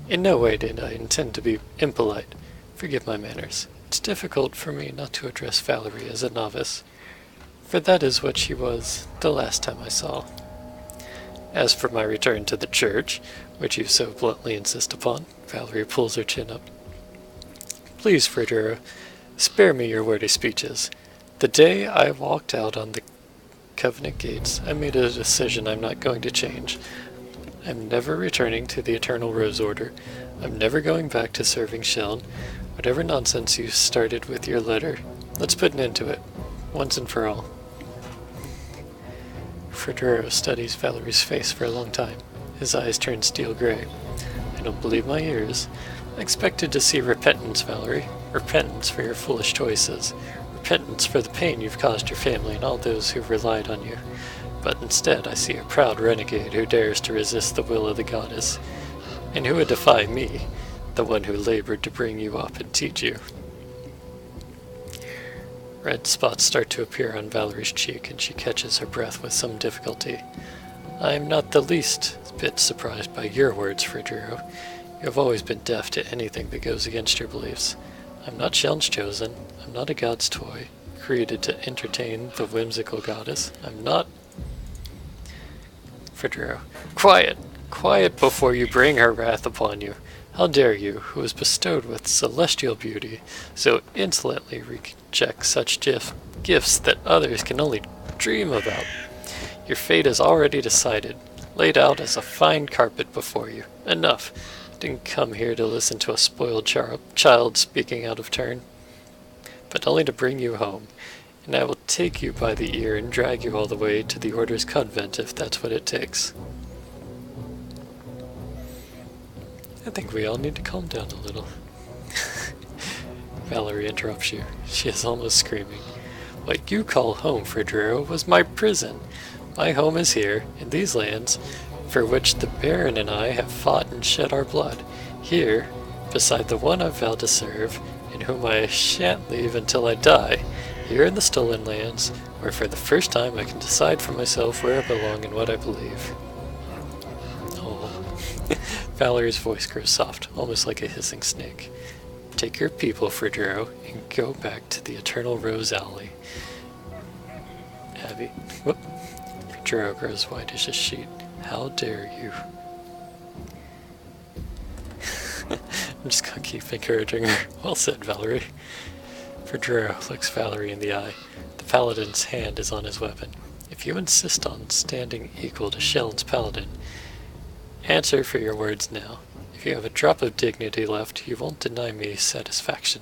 In no way did I intend to be impolite. Forgive my manners. It's difficult for me not to address Valerie as a novice, for that is what she was the last time I saw. As for my return to the church, which you so bluntly insist upon, Valerie pulls her chin up. Please, Fredera, spare me your wordy speeches. The day I walked out on the Covenant gates, I made a decision I'm not going to change. I'm never returning to the Eternal Rose Order. I'm never going back to serving Shiln. Whatever nonsense you started with your letter, let's put an end to it, once and for all. Fredero studies Valerie's face for a long time. His eyes turn steel gray. I don't believe my ears. I expected to see repentance, Valerie. Repentance for your foolish choices. Repentance for the pain you've caused your family and all those who've relied on you. But instead I see a proud renegade who dares to resist the will of the goddess, and who would defy me, the one who labored to bring you up and teach you. Red spots start to appear on Valerie's cheek, and she catches her breath with some difficulty. I am not the least bit surprised by your words, Fredero. You have always been deaf to anything that goes against your beliefs. I'm not Shiln's chosen. I'm not a god's toy, created to entertain the whimsical goddess. I'm not... Fredero. Quiet! Quiet before you bring her wrath upon you. How dare you, who is bestowed with celestial beauty, so insolently reject such gifts that others can only dream about? Your fate is already decided, laid out as a fine carpet before you. Enough. Didn't come here to listen to a spoiled child speaking out of turn, but only to bring you home, and I will take you by the ear and drag you all the way to the Order's convent if that's what it takes. I think we all need to calm down a little. Valerie interrupts you. She is almost screaming. What you call home, Fredero, was my prison. My home is here, in these lands, for which the Baron and I have fought and shed our blood. Here, beside the one I've vowed to serve, and whom I shan't leave until I die. Here in the Stolen Lands, where for the first time I can decide for myself where I belong and what I believe. Oh. Valerie's voice grows soft, almost like a hissing snake. Take your people, Fredero, and go back to the Eternal Rose Alley. Abby. Whoop. Fredero grows white as a sheet. How dare you? I'm just gonna keep encouraging her. Well said, Valerie. Fredero looks Valerie in the eye. The paladin's hand is on his weapon. If you insist on standing equal to Shiln's paladin, answer for your words now. If you have a drop of dignity left, you won't deny me satisfaction.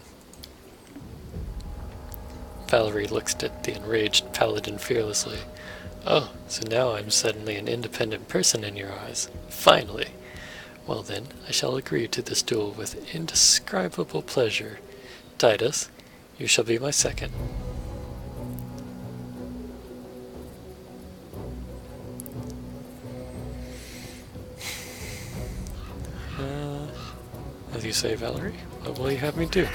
Valerie looks at the enraged paladin fearlessly. Oh, so now I'm suddenly an independent person in your eyes. Finally! Well then, I shall agree to this duel with indescribable pleasure. Titus, you shall be my second. As you say, Valerie, what will you have me do?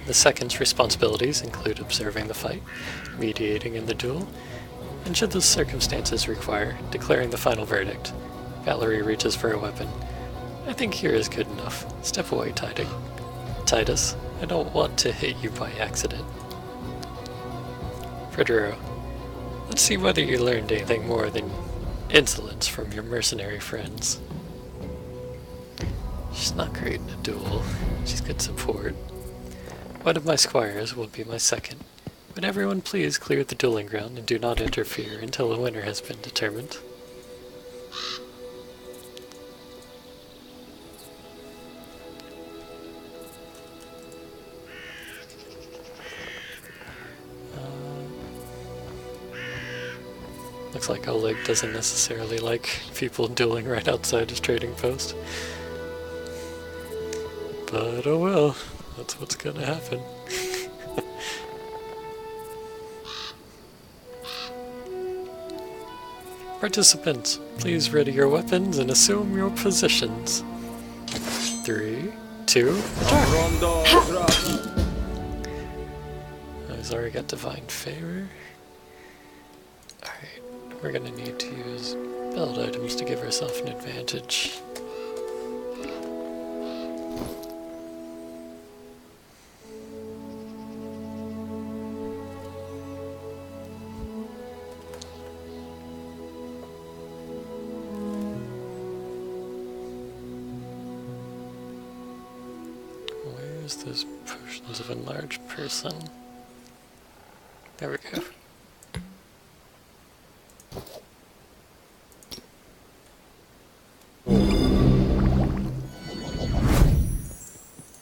The second's responsibilities include observing the fight, mediating in the duel, and should the circumstances require, declaring the final verdict. Valerie reaches for a weapon. I think here is good enough. Step away, Titus. I don't want to hit you by accident. Fredero, let's see whether you learned anything more than insolence from your mercenary friends. She's not great in a duel. She's good support. One of my squires will be my second. Would everyone please clear the dueling ground and do not interfere until a winner has been determined? Looks like Oleg doesn't necessarily like people dueling right outside his trading post. But oh well, that's what's gonna happen. Participants, please ready your weapons and assume your positions. 3, 2, attack! He's already got Divine Favor. Alright, we're gonna need to use build items to give ourselves an advantage. use those potions of enlarged person. There we go.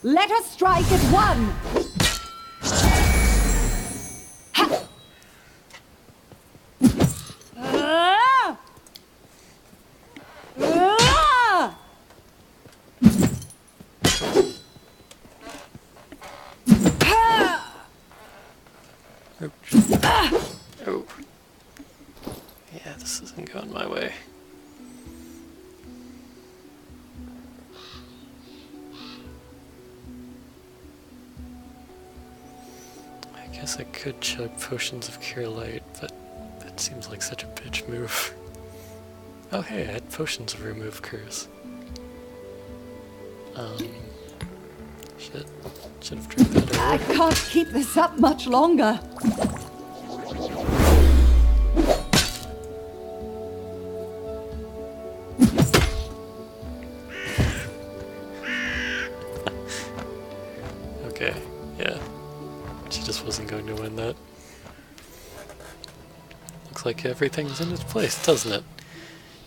Let us strike at one! Ha! Ah! Ah! Oh. Yeah, this isn't going my way. I guess I could chug potions of cure light, but that seems like such a bitch move. Oh hey, I had potions of remove curse. Shit. Should have drank that I earlier. can't keep this up much longer. Okay, yeah. She just wasn't going to win that. Looks like everything's in its place, doesn't it?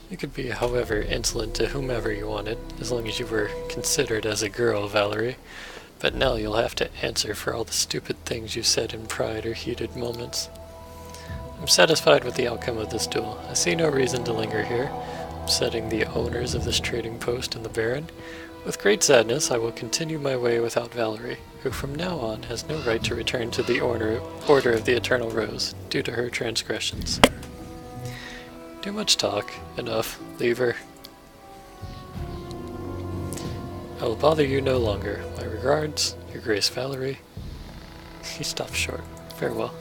You could be however insolent to whomever you wanted, as long as you were considered as a girl, Valerie. But now you'll have to answer for all the stupid things you said in pride or heated moments. I'm satisfied with the outcome of this duel. I see no reason to linger here, upsetting the owners of this trading post and the Baron. With great sadness, I will continue my way without Valerie, who from now on has no right to return to the Order of the Eternal Rose, due to her transgressions. Too much talk. Enough. Leave her. I will bother you no longer. My regards, Your Grace Valerie. He stopped short. Farewell.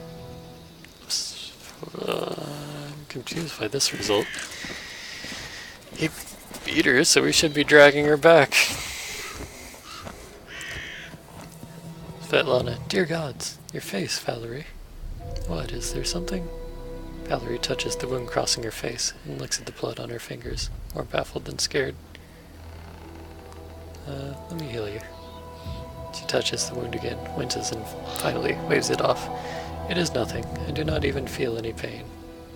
I'm confused by this result. He beat her, so we should be dragging her back. Svetlana, dear gods, your face, Valerie. What, is there something? Valerie touches the wound crossing her face and looks at the blood on her fingers, more baffled than scared. Let me heal you. She touches the wound again, winces, and finally waves it off. It is nothing. I do not even feel any pain.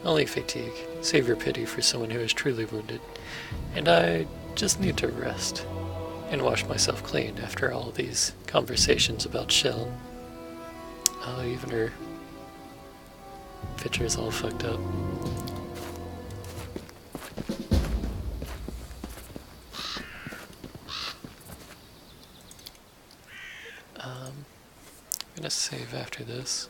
Only fatigue. Save your pity for someone who is truly wounded. And I just need to rest and wash myself clean after all these conversations about Shell. Oh, even her picture's all fucked up. I'm gonna save after this.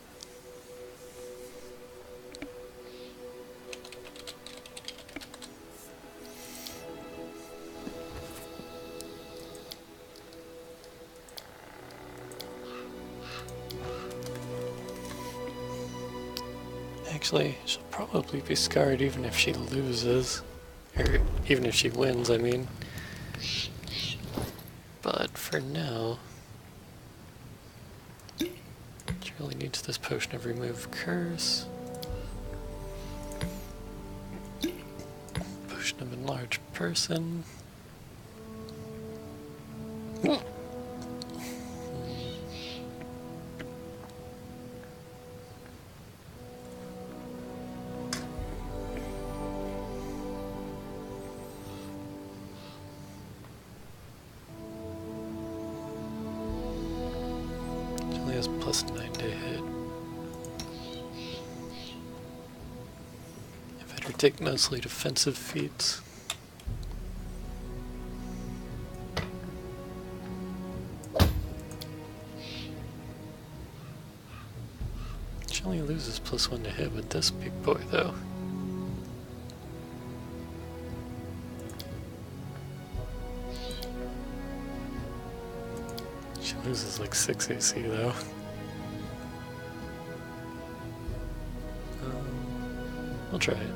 Actually, she'll probably be scarred even if she loses. Or even if she wins, I mean. But for now, she really needs this potion of remove curse. Potion of enlarge person. Has plus 9-day hit. I better take mostly defensive feats. She only loses +1 to hit with this big boy though. She loses like 6 AC though. I'll try it.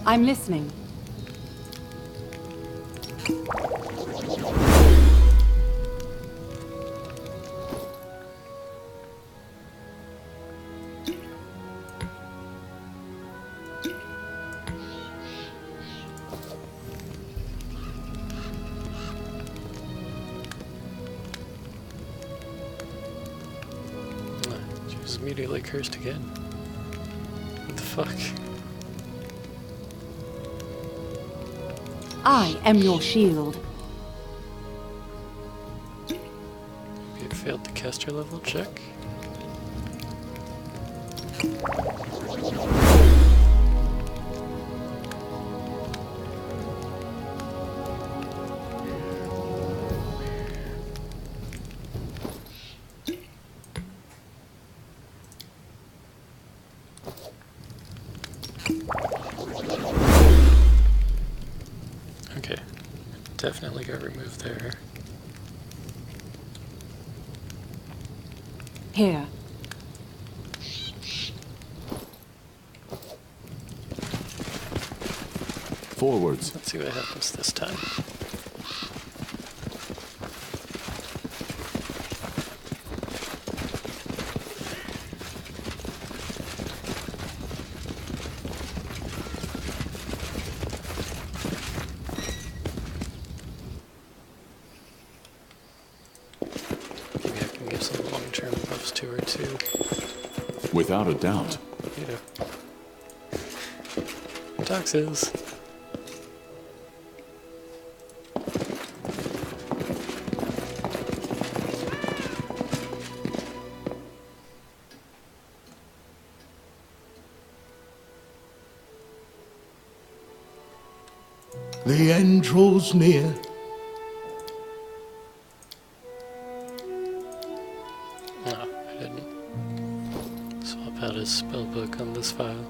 I'm listening. immediately cursed again. What the fuck? I am your shield. You failed the caster level check. Okay, definitely got removed there. Here. Forwards. Let's see what happens this time. Maybe I can give some long-term buffs to her too. Without a doubt. Yeah. Taxes. The end draws near. No, I didn't swap out his spellbook on this file.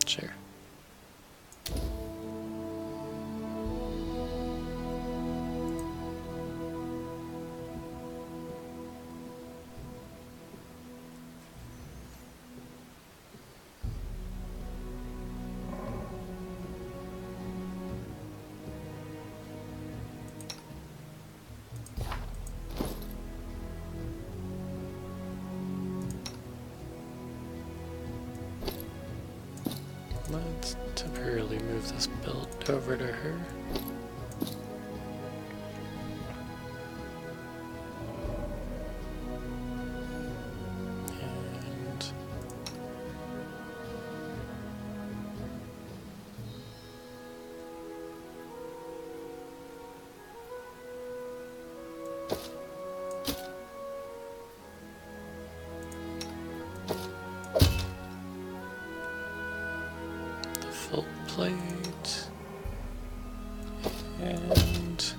Sure. Let's temporarily move this belt over to her. And the full plate. And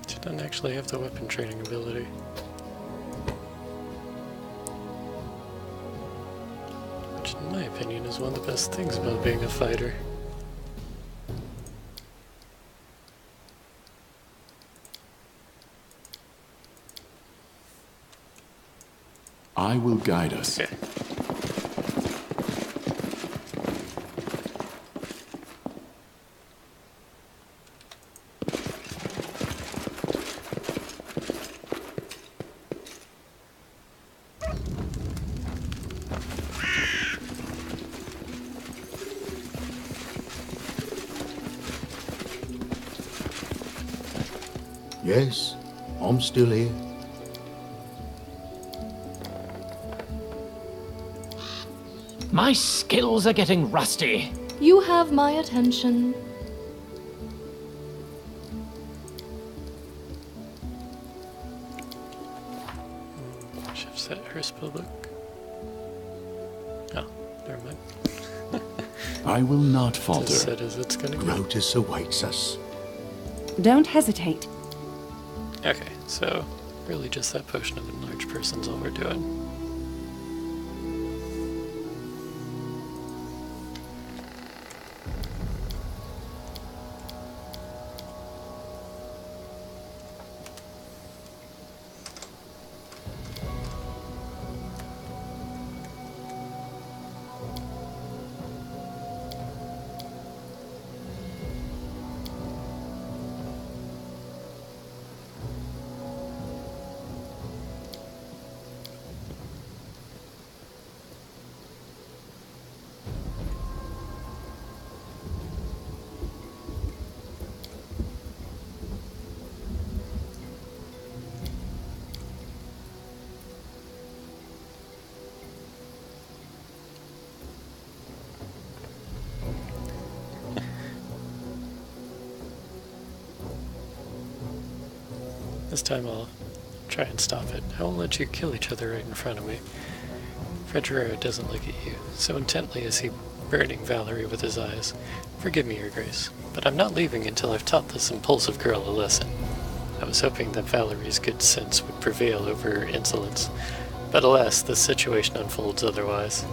she doesn't actually have the weapon training ability. Which in my opinion is one of the best things about being a fighter. I will guide us. Okay. Yes, I'm still here. My skills are getting rusty. You have my attention. Shift set her spell book. Oh, never mind. I will not As falter. set as it's gonna go. Grotus awaits us. Don't hesitate. Okay, so really just that potion of enlarged person's all we're doing. This time I'll try and stop it. I won't let you kill each other right in front of me. Frederico doesn't look at you, so intently is he burning Valerie with his eyes. Forgive me, Your Grace, but I'm not leaving until I've taught this impulsive girl a lesson. I was hoping that Valerie's good sense would prevail over her insolence, but alas, the situation unfolds otherwise.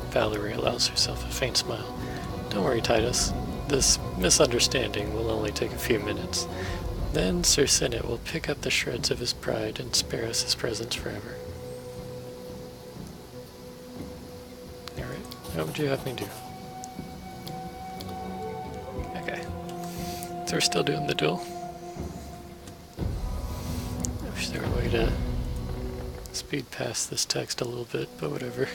Valerie allows herself a faint smile. Don't worry, Titus. This misunderstanding will only take a few minutes. Then Sir Sinnet will pick up the shreds of his pride and spare us his presence forever. Alright, what would you have me do? Okay. So we're still doing the duel. I wish there were a way to speed past this text a little bit, but whatever.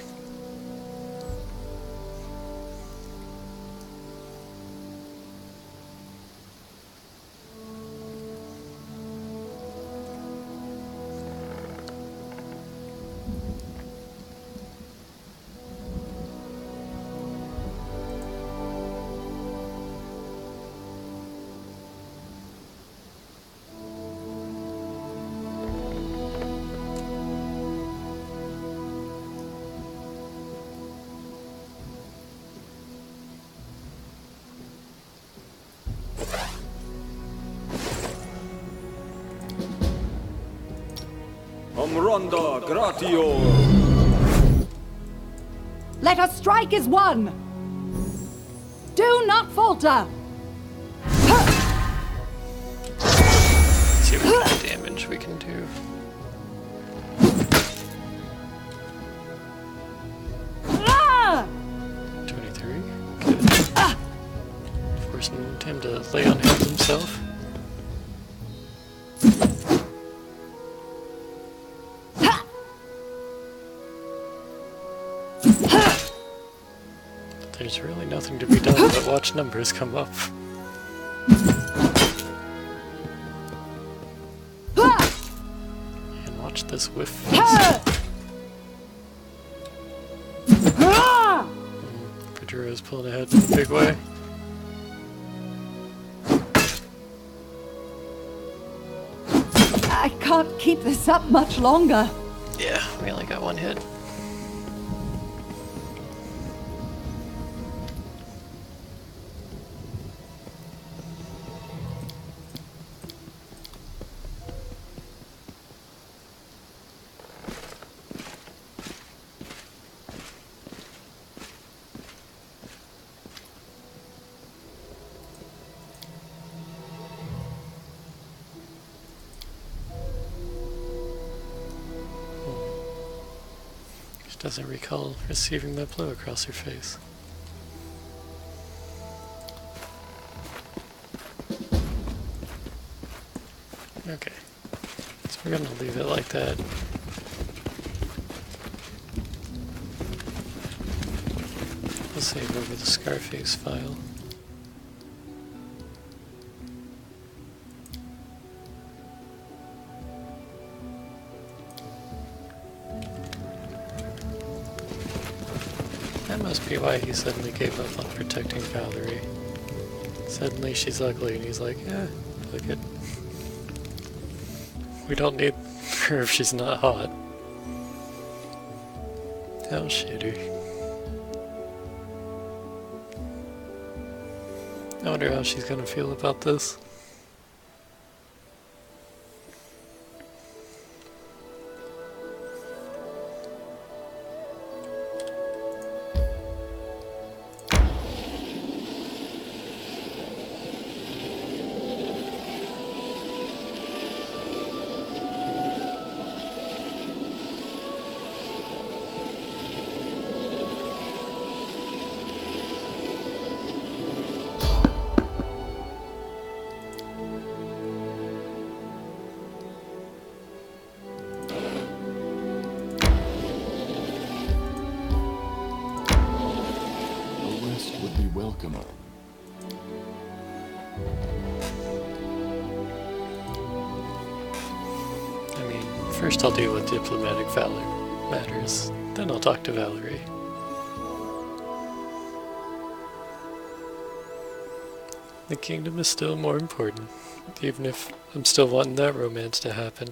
Ronda Gratio. Let us strike as one! Do not falter! See what kind of damage we can do. Ah! 23. Good. Forcing him to lay on hands himself. There's really nothing to be done but watch numbers come up. And watch this whiff feast. Pajuro's pulling ahead in a big way. I can't keep this up much longer. Yeah, we only got one hit. Doesn't recall receiving that blow across her face. Okay, so we're gonna leave it like that. We'll save over the Scarface file. That must be why he suddenly gave up on protecting Valerie. Suddenly she's ugly and he's like, eh, look it. We don't need her if she's not hot. How shitty. I wonder how she's gonna feel about this. Welcome. I mean, first I'll deal with diplomatic matters, then I'll talk to Valerie. The kingdom is still more important, even if I'm still wanting that romance to happen.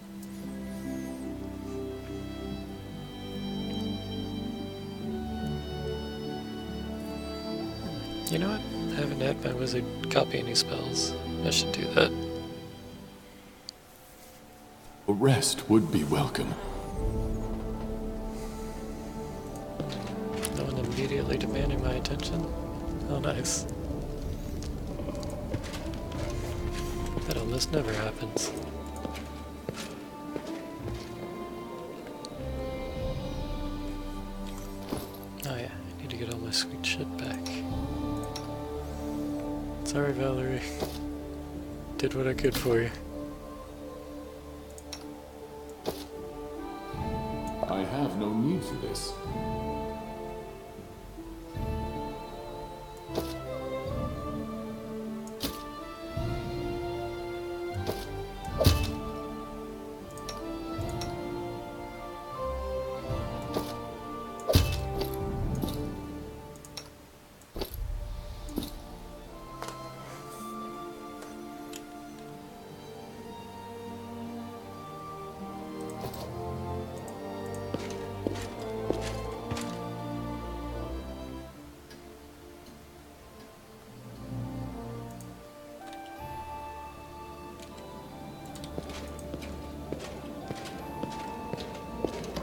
You know what? I haven't had my wizard copy any spells. I should do that. A rest would be welcome. No one immediately demanding my attention? Oh, nice. That almost never happens. Oh yeah, I need to get all my sweet shit back. Sorry, Valerie. Did what I could for you. I have no need for this.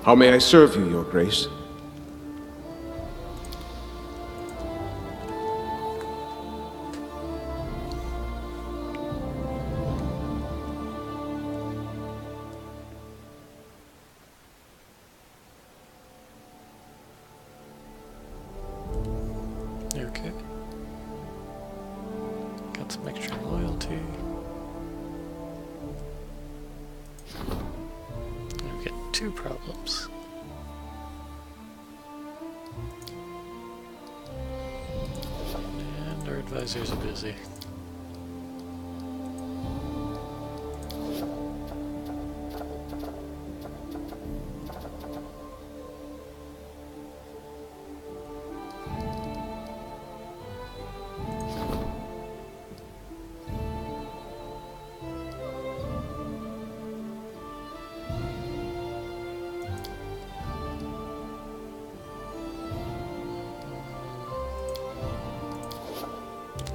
How may I serve you, Your Grace? Okay. Got some extra loyalty. I've got two problems. And our advisors are busy.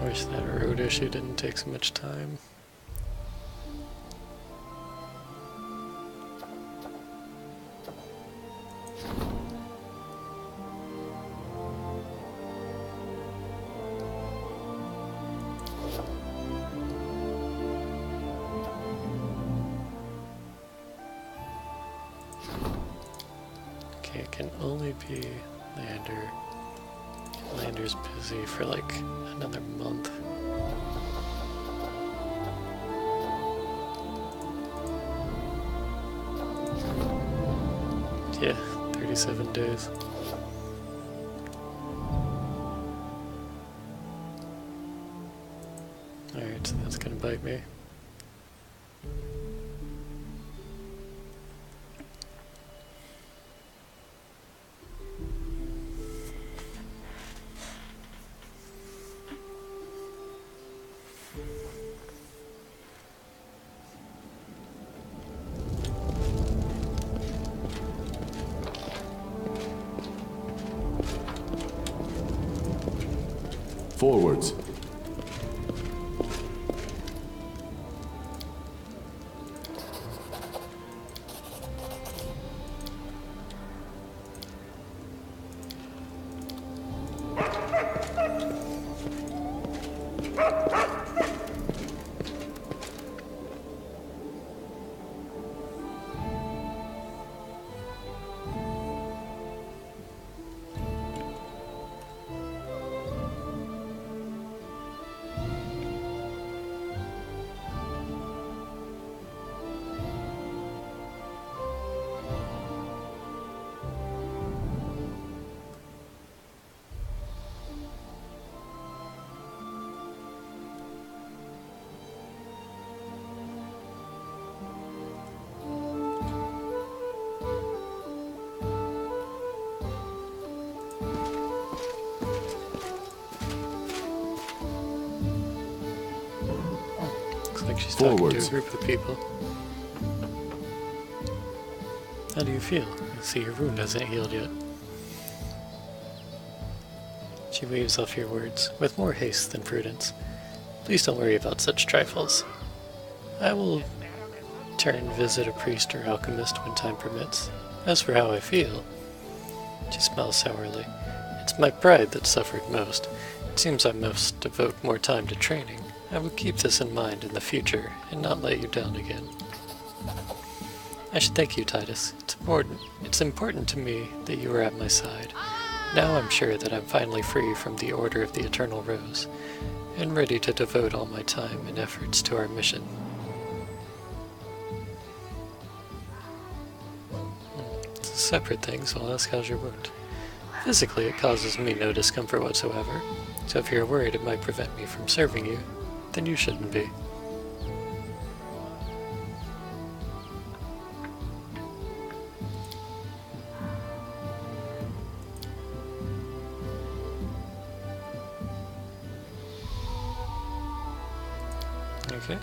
Wish that road issue didn't take so much time. Okay, it can only be Lander. Lander's busy for like another month. Yeah, 37 days. Alright, so that's gonna bite me. Forwards. Like she's talking to Forwards. a group of people. How do you feel? I see your wound hasn't healed yet. She waves off your words, with more haste than prudence. Please don't worry about such trifles. I will turn visit a priest or alchemist when time permits. As for how I feel, she smiles sourly. It's my pride that suffered most. It seems I must devote more time to training. I will keep this in mind in the future and not let you down again. I should thank you, Titus. It's important to me that you are at my side. Now I'm sure that I'm finally free from the Order of the Eternal Rose, and ready to devote all my time and efforts to our mission. It's a separate thing, so I'll ask how's your wound. Physically, it causes me no discomfort whatsoever, so if you're worried it might prevent me from serving you, then you shouldn't be. Okay.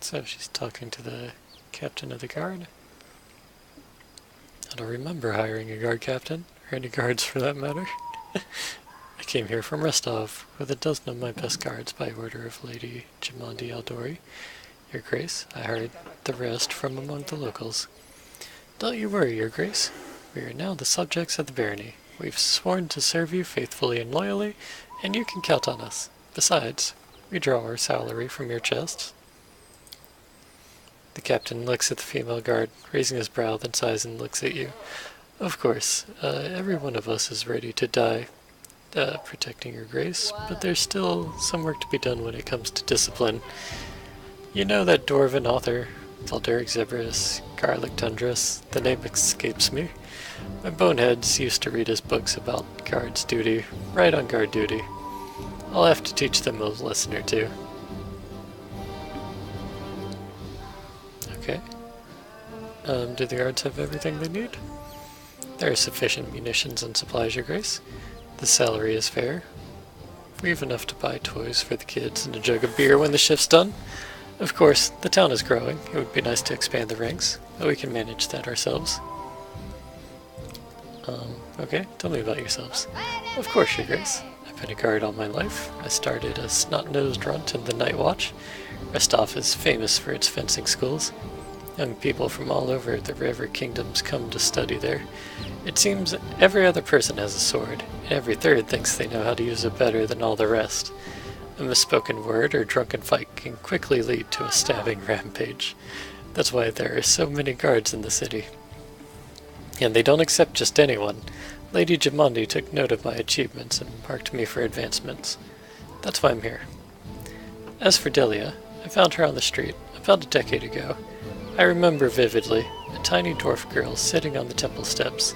So she's talking to the captain of the guard. I don't remember hiring a guard captain, or any guards for that matter. I came here from Rostov with a dozen of my best guards by order of Lady Jimandi Aldori. Your Grace, I hired the rest from among the locals. Don't you worry, Your Grace. We are now the subjects of the barony. We've sworn to serve you faithfully and loyally, and you can count on us. Besides, we draw our salary from your chests. The captain looks at the female guard, raising his brow, then sighs and looks at you. Of course, every one of us is ready to die, protecting your grace, but there's still some work to be done when it comes to discipline. You know that dwarven author, Valderic Zebras, Garlic Tundras, the name escapes me. My boneheads used to read his books about guard's duty, right on guard duty. I'll have to teach them a lesson or two. Okay. Do the guards have everything they need? There are sufficient munitions and supplies, Your Grace. The salary is fair. We have enough to buy toys for the kids and a jug of beer when the shift's done. Of course, the town is growing. It would be nice to expand the ranks, but we can manage that ourselves. Okay, tell me about yourselves. Of course, Your Grace. I've been a guard all my life. I started a snot-nosed runt in the Night Watch. Rostov is famous for its fencing schools. Young people from all over the river kingdoms come to study there. It seems every other person has a sword, and every third thinks they know how to use it better than all the rest. A misspoken word or drunken fight can quickly lead to a stabbing rampage. That's why there are so many guards in the city. And they don't accept just anyone. Lady Jamandi took note of my achievements and marked me for advancements. That's why I'm here. As for Delia, I found her on the street about a decade ago. I remember vividly a tiny dwarf girl sitting on the temple steps,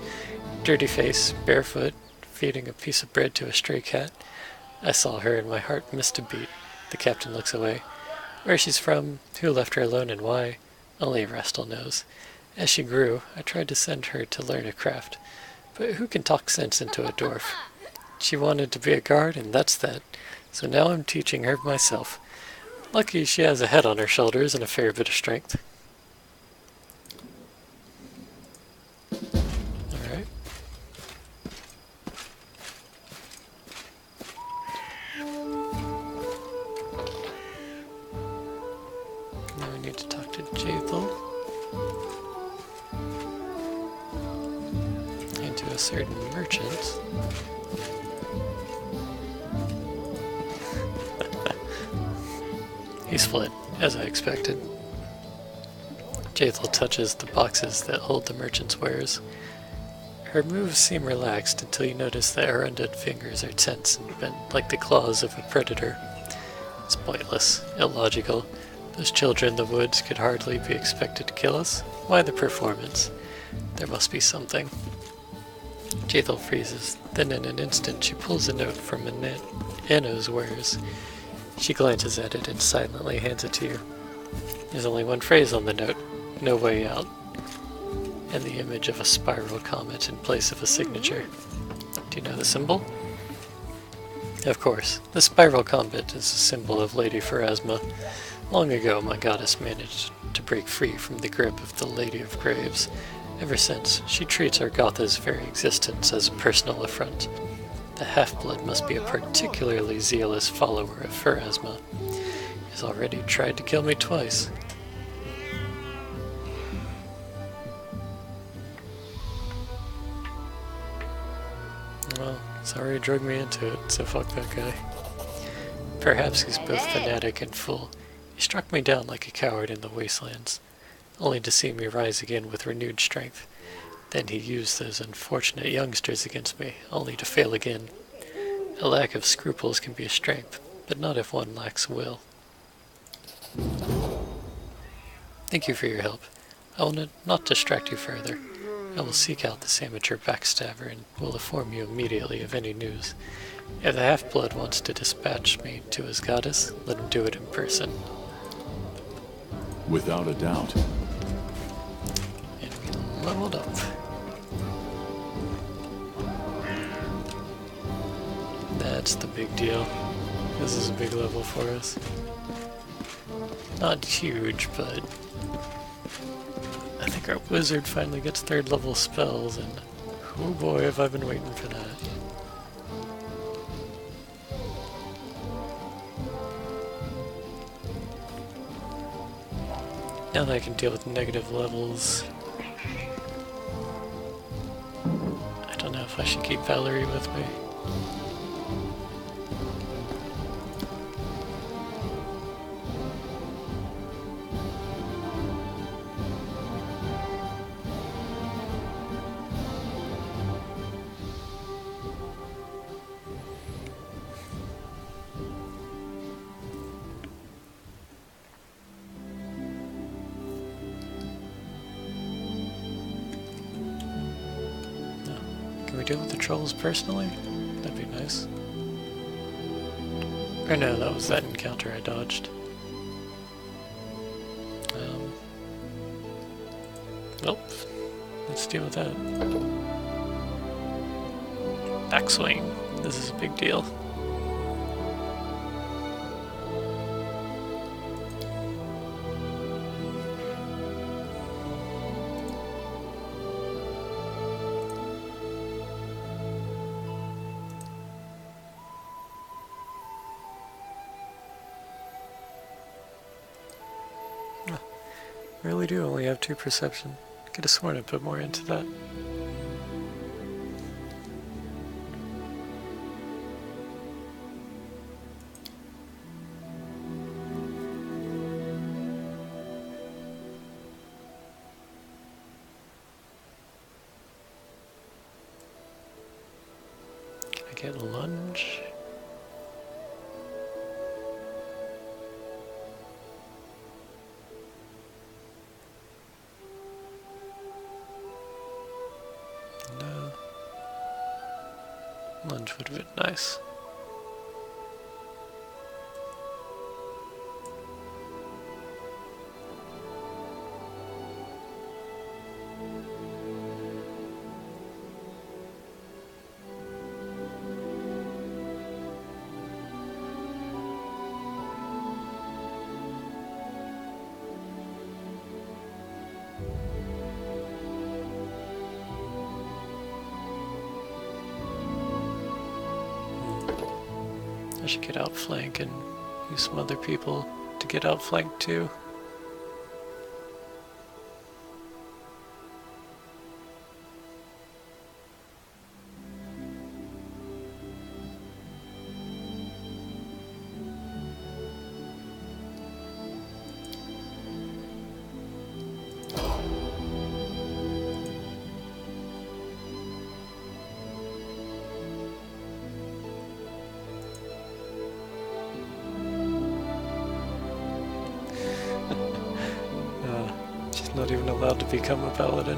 dirty face, barefoot, feeding a piece of bread to a stray cat. I saw her and my heart missed a beat. The captain looks away. Where she's from, who left her alone and why, only Rastal knows. As she grew, I tried to send her to learn a craft. But who can talk sense into a dwarf? She wanted to be a guard, and that's that. So now I'm teaching her myself. Lucky she has a head on her shoulders and a fair bit of strength. Alright. Now we need to talk to Jaethal. And to a certain merchant. He's fled, as I expected. Jaethal touches the boxes that hold the merchant's wares. Her moves seem relaxed until you notice that her undone fingers are tense and bent like the claws of a predator. It's pointless, illogical. Those children in the woods could hardly be expected to kill us. Why the performance? There must be something. Jaethal freezes. Then in an instant she pulls a note from Anno's wares. She glances at it and silently hands it to you. There's only one phrase on the note, no way out, and the image of a spiral comet in place of a signature. Do you know the symbol? Of course, the spiral comet is a symbol of Lady Pharasma. Long ago, my goddess managed to break free from the grip of the Lady of Graves. Ever since, she treats Argotha's very existence as a personal affront. The half-blood must be a particularly zealous follower of Pharasma. He's already tried to kill me twice. Well, sorry he drug me into it, so fuck that guy. Perhaps he's both fanatic and fool. He struck me down like a coward in the wastelands, only to see me rise again with renewed strength. Then he used those unfortunate youngsters against me, only to fail again. A lack of scruples can be a strength, but not if one lacks will. Thank you for your help. I will not distract you further. I will seek out this amateur backstabber and will inform you immediately of any news. If the half-blood wants to dispatch me to his goddess, let him do it in person. Without a doubt. And we leveled up. That's the big deal. This is a big level for us. Not huge, but I think our wizard finally gets 3rd level spells, and oh boy, have I been waiting for that. Now that I can deal with negative levels, I don't know if I should keep Valerie with me. Can we deal with the trolls personally? That'd be nice. Or no, that was that encounter I dodged. Nope. Let's deal with that. Backswing. This is a big deal. I really do only have 2 perception. Could have sworn I put more into that. Get lunge. No. Lunge would have been nice. I should get outflank and use some other people to get outflanked too. She's not even allowed to become a paladin.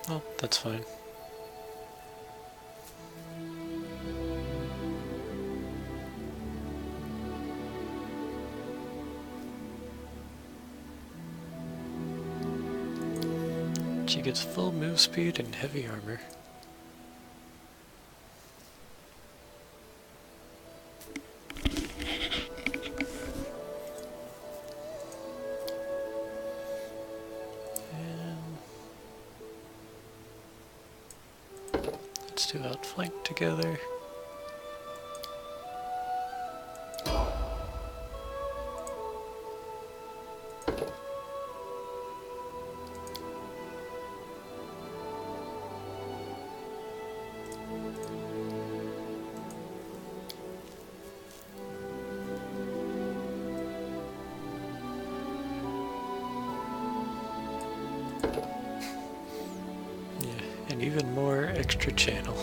Oh, that's fine. She gets full move speed and heavy armor. And let's do outflank together. And even more extra channel.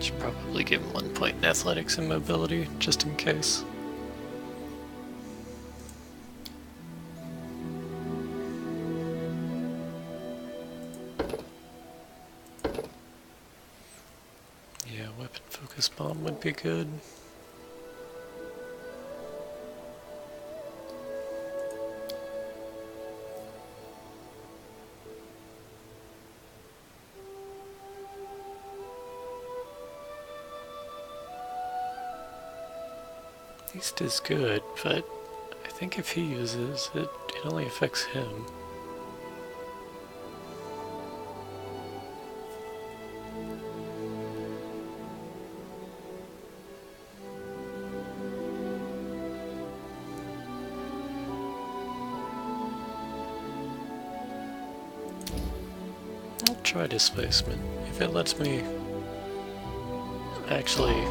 Should probably give him 1 point in athletics and mobility, just in case. Yeah, weapon focus bomb would be good. East is good, but I think if he uses it, it only affects him. I'll try displacement. If it lets me actually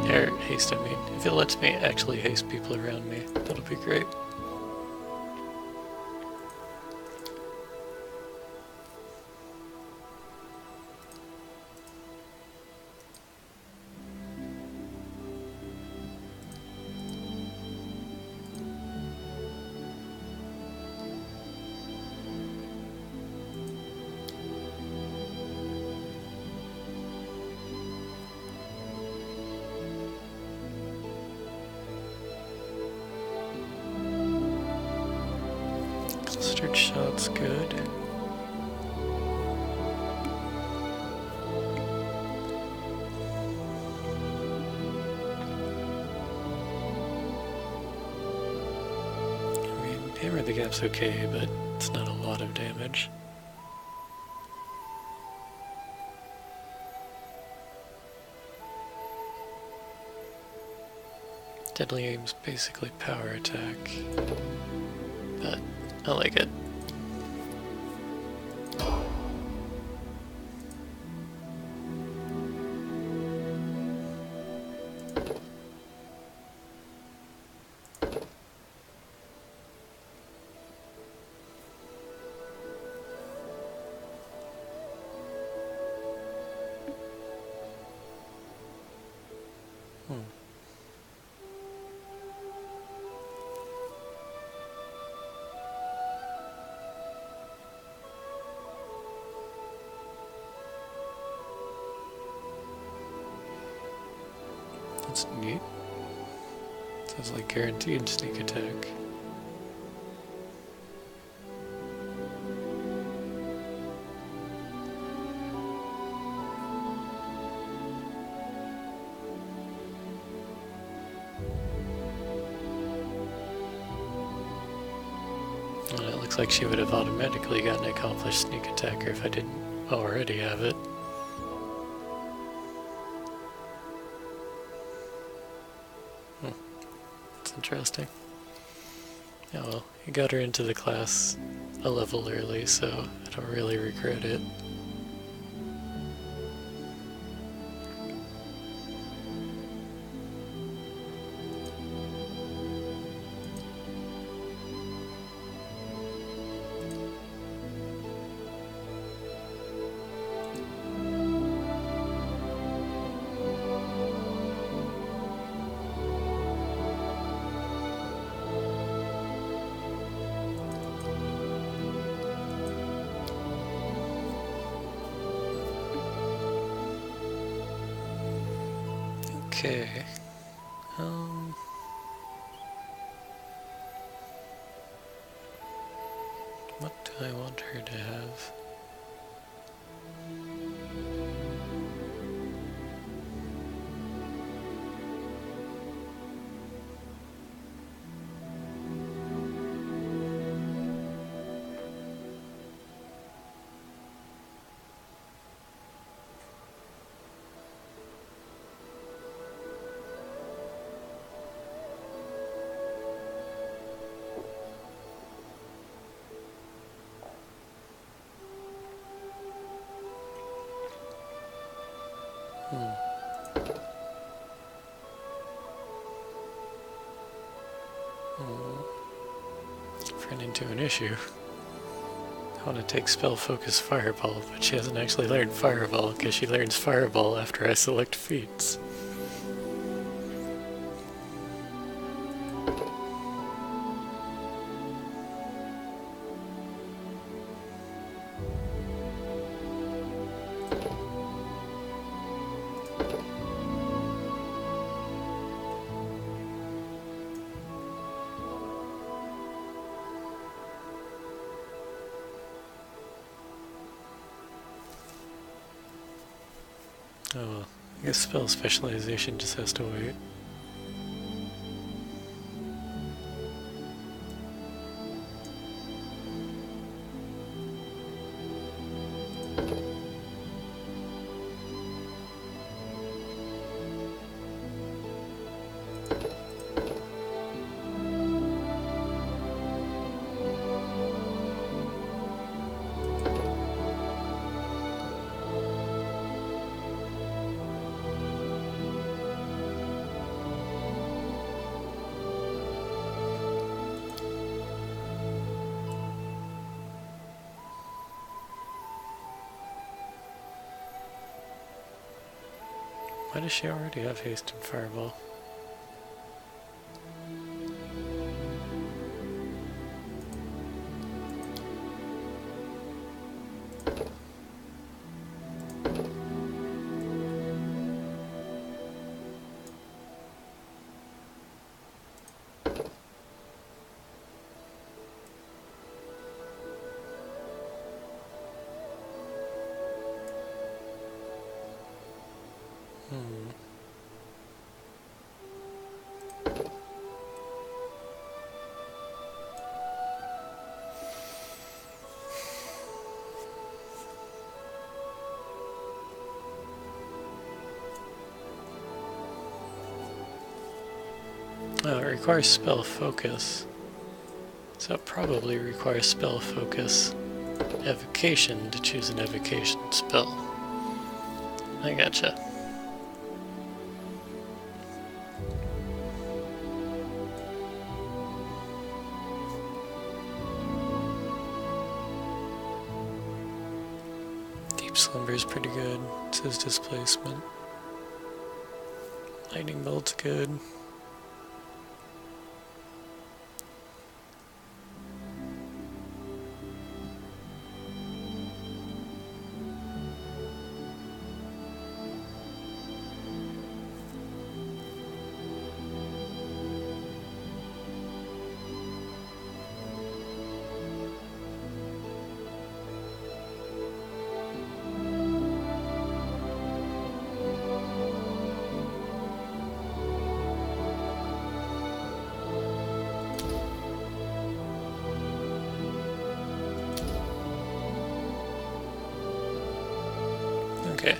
Or haste, I mean. If it lets me actually haste people around me, that'll be great. Clustered shot's good. I mean, hammer the gap's okay, but it's not a lot of damage. Deadly aim's basically power attack, but I like it. That's neat. Sounds like guaranteed sneak attack. Well, it looks like she would have automatically gotten accomplished sneak attacker if I didn't already have it. Interesting. Oh well, you got her into the class a level early, so I don't really regret it. Okay. What do I want her to have? Ran into an issue. I want to take spell focus fireball, but she hasn't actually learned fireball because she learns fireball after I select feats. Oh well, I guess spell specialization just has to wait. Why does she already have haste and fireball? Oh, it requires spell focus. So it probably requires spell focus evocation to choose an evocation spell. I gotcha. Deep Slumber is pretty good. It says displacement. Lightning Bolt's good. Okay.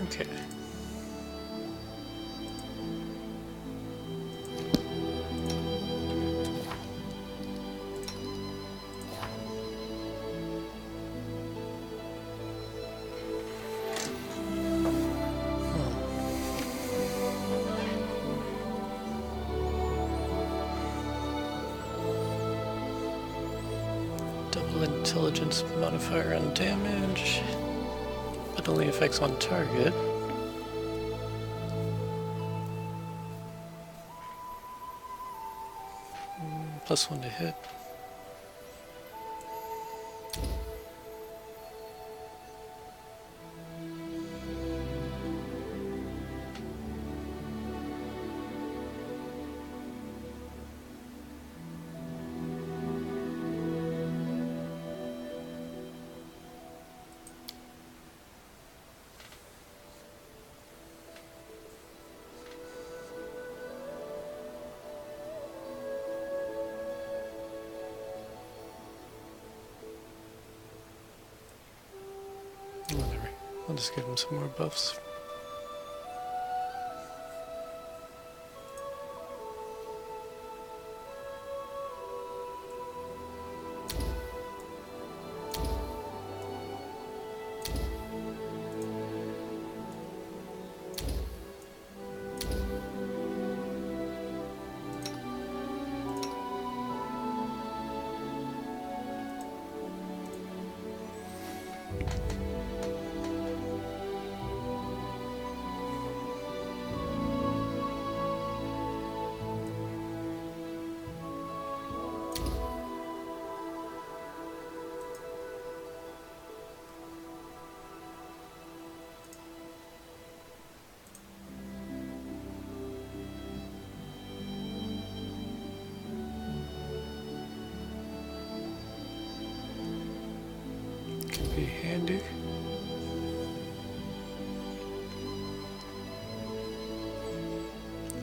Okay. Double intelligence modifier on damage, but only affects one target. +1 to hit. Whatever. I'll just give him some more buffs. Could be handy.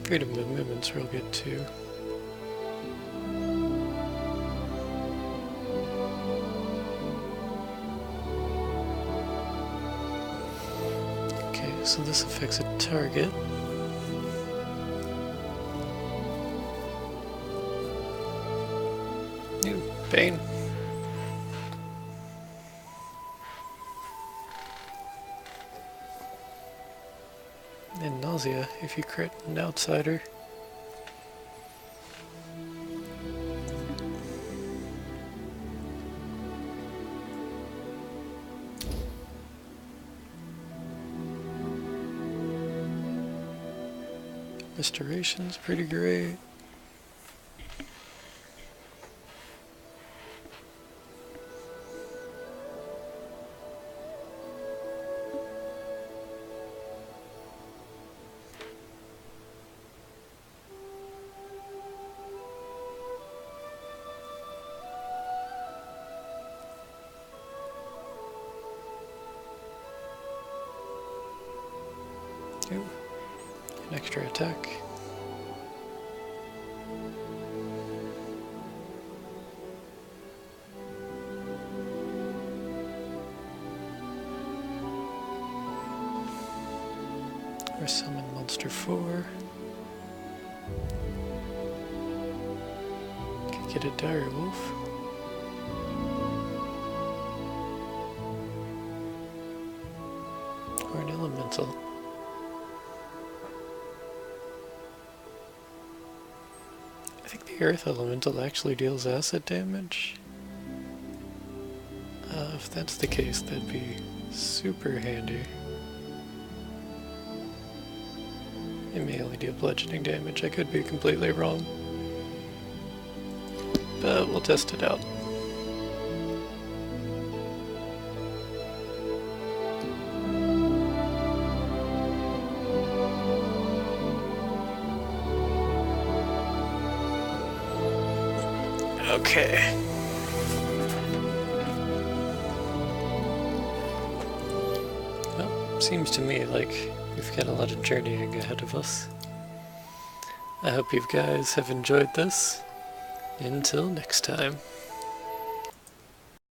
Freedom of movement's real good too. Okay, so this affects a target. New Bane. And nausea if you crit an outsider. Restoration's pretty great. Ooh, an extra attack. Or summon monster 4. Could get a dire wolf. Or an elemental. I think the earth elemental actually deals acid damage. If that's the case, that'd be super handy. It may only deal bludgeoning damage, I could be completely wrong. But we'll test it out. Okay. Well, seems to me like we've got a lot of journeying ahead of us. I hope you guys have enjoyed this. Until next time.